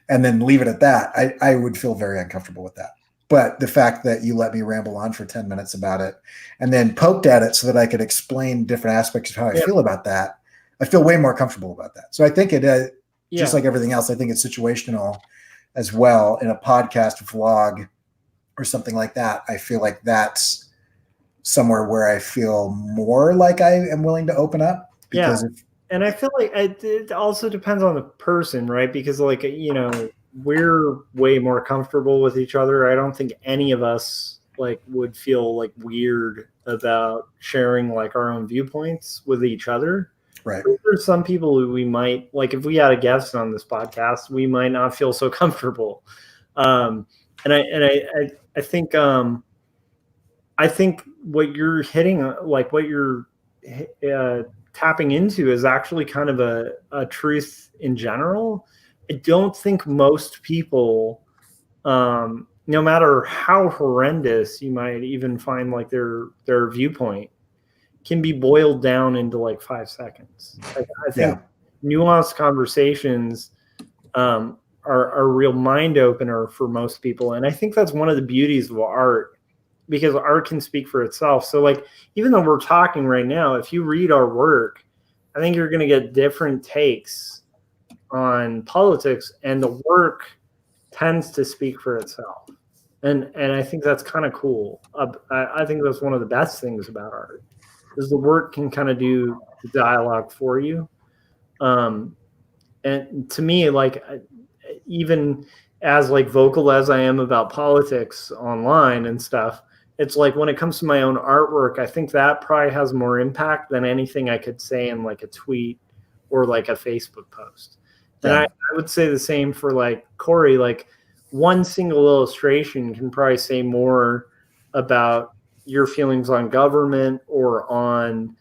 and then leave it at that, I would feel very uncomfortable with that. But the fact that you let me ramble on for 10 minutes about it and then poked at it so that I could explain different aspects of how I feel about that, I feel way more comfortable about that. So I think it, just like everything else, I think it's situational as well. In a podcast, vlog, or something like that, I feel like that's somewhere where I feel more like I am willing to open up. Because and I feel like it also depends on the person, right? Because we're way more comfortable with each other. I don't think any of us would feel weird about sharing our own viewpoints with each other. Right. There's some people who we might if we had a guest on this podcast, we might not feel so comfortable. And I think what you're hitting, what you're tapping into, is actually kind of a truth in general. I don't think most people, no matter how horrendous you might even find their viewpoint, can be boiled down into 5 seconds. I think nuanced conversations are a real mind opener for most people. And I think that's one of the beauties of art, because art can speak for itself. So even though we're talking right now, if you read our work, I think you're going to get different takes on politics, and the work tends to speak for itself. And I think that's kind of cool. I think that's one of the best things about art, is the work can kind of do the dialogue for you. And to me, even as vocal as I am about politics online and stuff, it's when it comes to my own artwork, I think that probably has more impact than anything I could say in a tweet or a Facebook post. And I would say the same for Corey. One single illustration can probably say more about your feelings on government or on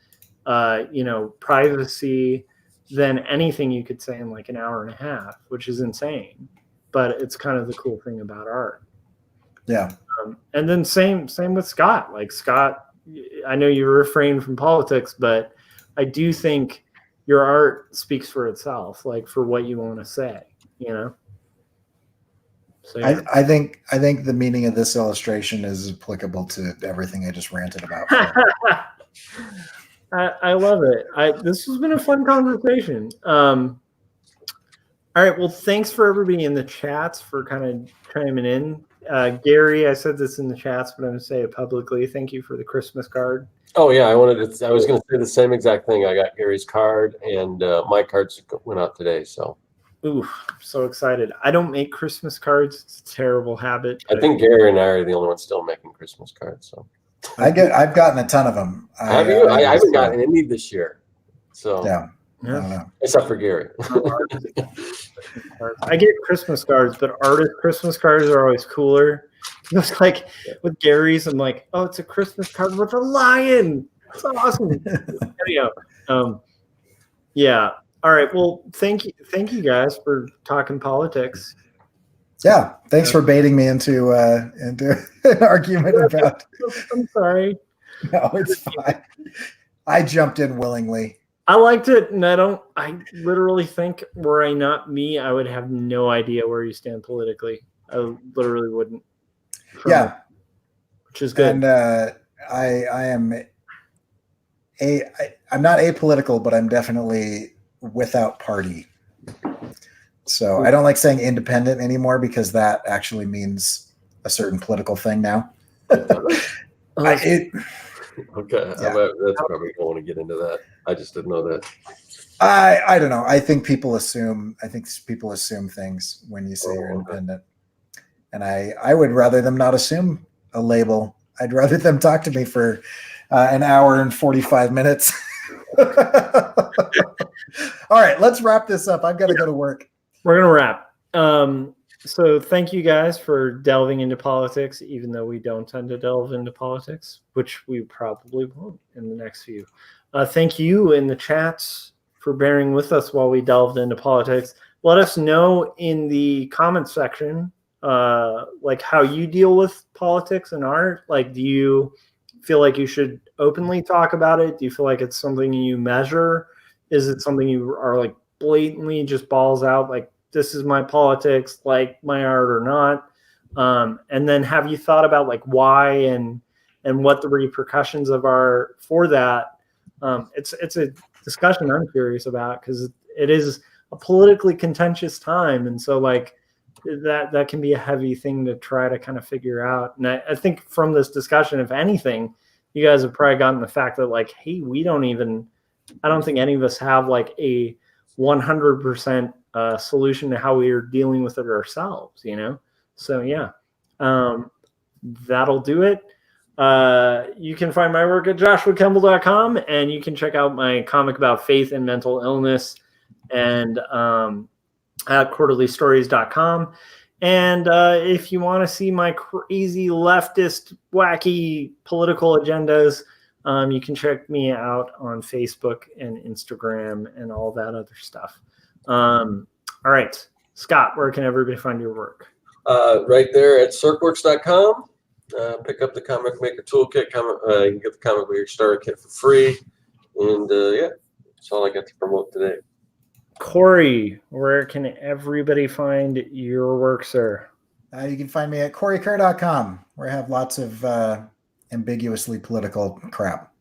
privacy than anything you could say in an hour and a half, which is insane. But it's kind of the cool thing about art. Yeah. And then same with Scott. Scott, I know you refrain from politics, but I do think your art speaks for itself, for what you want to say, So, yeah. I think the meaning of this illustration is applicable to everything I just ranted about. I love it. This has been a fun conversation. All right. Well, thanks for everybody in the chats for kind of chiming in. Gary, I said this in the chats, but I'm going to say it publicly. Thank you for the Christmas card. Oh yeah, I was going to say the same exact thing. I got Gary's card, and my cards went out today. So. Ooh, so excited. I don't make Christmas cards. It's a terrible habit. I think Gary and I are the only ones still making Christmas cards. So. I've gotten a ton of them. Have you? I haven't gotten any this year. So. Yeah. Except for Gary. I get Christmas cards, but artist Christmas cards are always cooler. It's with Gary's, I'm oh, it's a Christmas card with a lion. It's awesome. Anyhow, yeah. All right. Well, thank you guys for talking politics. Yeah. Thanks for baiting me into an argument about. I'm sorry. No, it's fine. I jumped in willingly. I liked it, and I literally think, were I not me, I would have no idea where you stand politically. I literally wouldn't. Yeah. Which is good. And I'm not apolitical, but I'm definitely without party. So I don't like saying independent anymore, because that actually means a certain political thing now. Okay, Yeah. that's probably don't want to get into that. I just didn't know that. I don't know. I think people assume things when you say you're independent. And I would rather them not assume a label. I'd rather them talk to me for an hour and 45 minutes. All right, let's wrap this up. I've got to go to work. We're going to wrap. So thank you guys for delving into politics, even though we don't tend to delve into politics, which we probably won't in the next few. Thank you in the chats for bearing with us while we delved into politics. Let us know in the comments section like how you deal with politics and art. Like, do you feel like you should openly talk about it? Do you feel like it's something you measure? Is it something you are like blatantly just balls out, like, this is my politics, like my art or not? And then have you thought about like why and what the repercussions of are for that? It's a discussion I'm curious about, because it is a politically contentious time, and so like that can be a heavy thing to try to kind of figure out. And I think from this discussion, if anything, you guys have probably gotten the fact that like, hey, I don't think any of us have like a 100% solution to how we are dealing with it ourselves, you know? So yeah, that'll do it. You can find my work at joshuakemble.com, and you can check out my comic about faith and mental illness and at quarterlystories.com. And if you want to see my crazy leftist, wacky political agendas, you can check me out on Facebook and Instagram and all that other stuff. All right, Scott, where can everybody find your work? Right there at circworks.com. Pick up the Comic Maker Toolkit. You can get the Comic Maker Starter Kit for free. And yeah, that's all I got to promote today. Corey, where can everybody find your work, sir? You can find me at coreykerr.com, where I have lots of ambiguously political crap.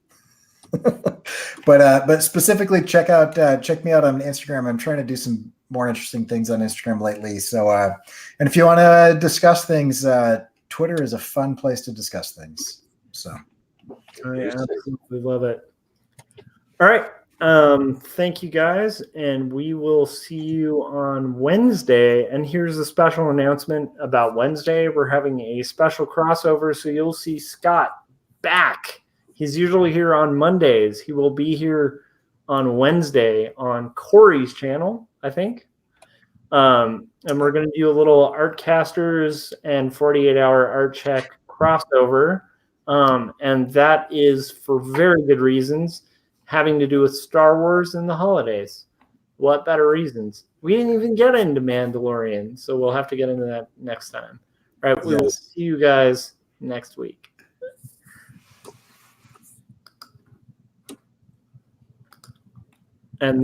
But specifically check me out on Instagram. I'm trying to do some more interesting things on Instagram lately. So and if you want to discuss things, Twitter is a fun place to discuss things. So I absolutely love it. All right. Thank you guys, and we will see you on Wednesday. And here's a special announcement about Wednesday. We're having a special crossover, so you'll see Scott back. He's usually here on Mondays. He will be here on Wednesday on Corey's channel, I think. And we're going to do a little Artcasters and 48-hour art check crossover. And that is for very good reasons, having to do with Star Wars and the holidays. What better reasons? We didn't even get into Mandalorian, so we'll have to get into that next time. All right, we will see you guys next week. And the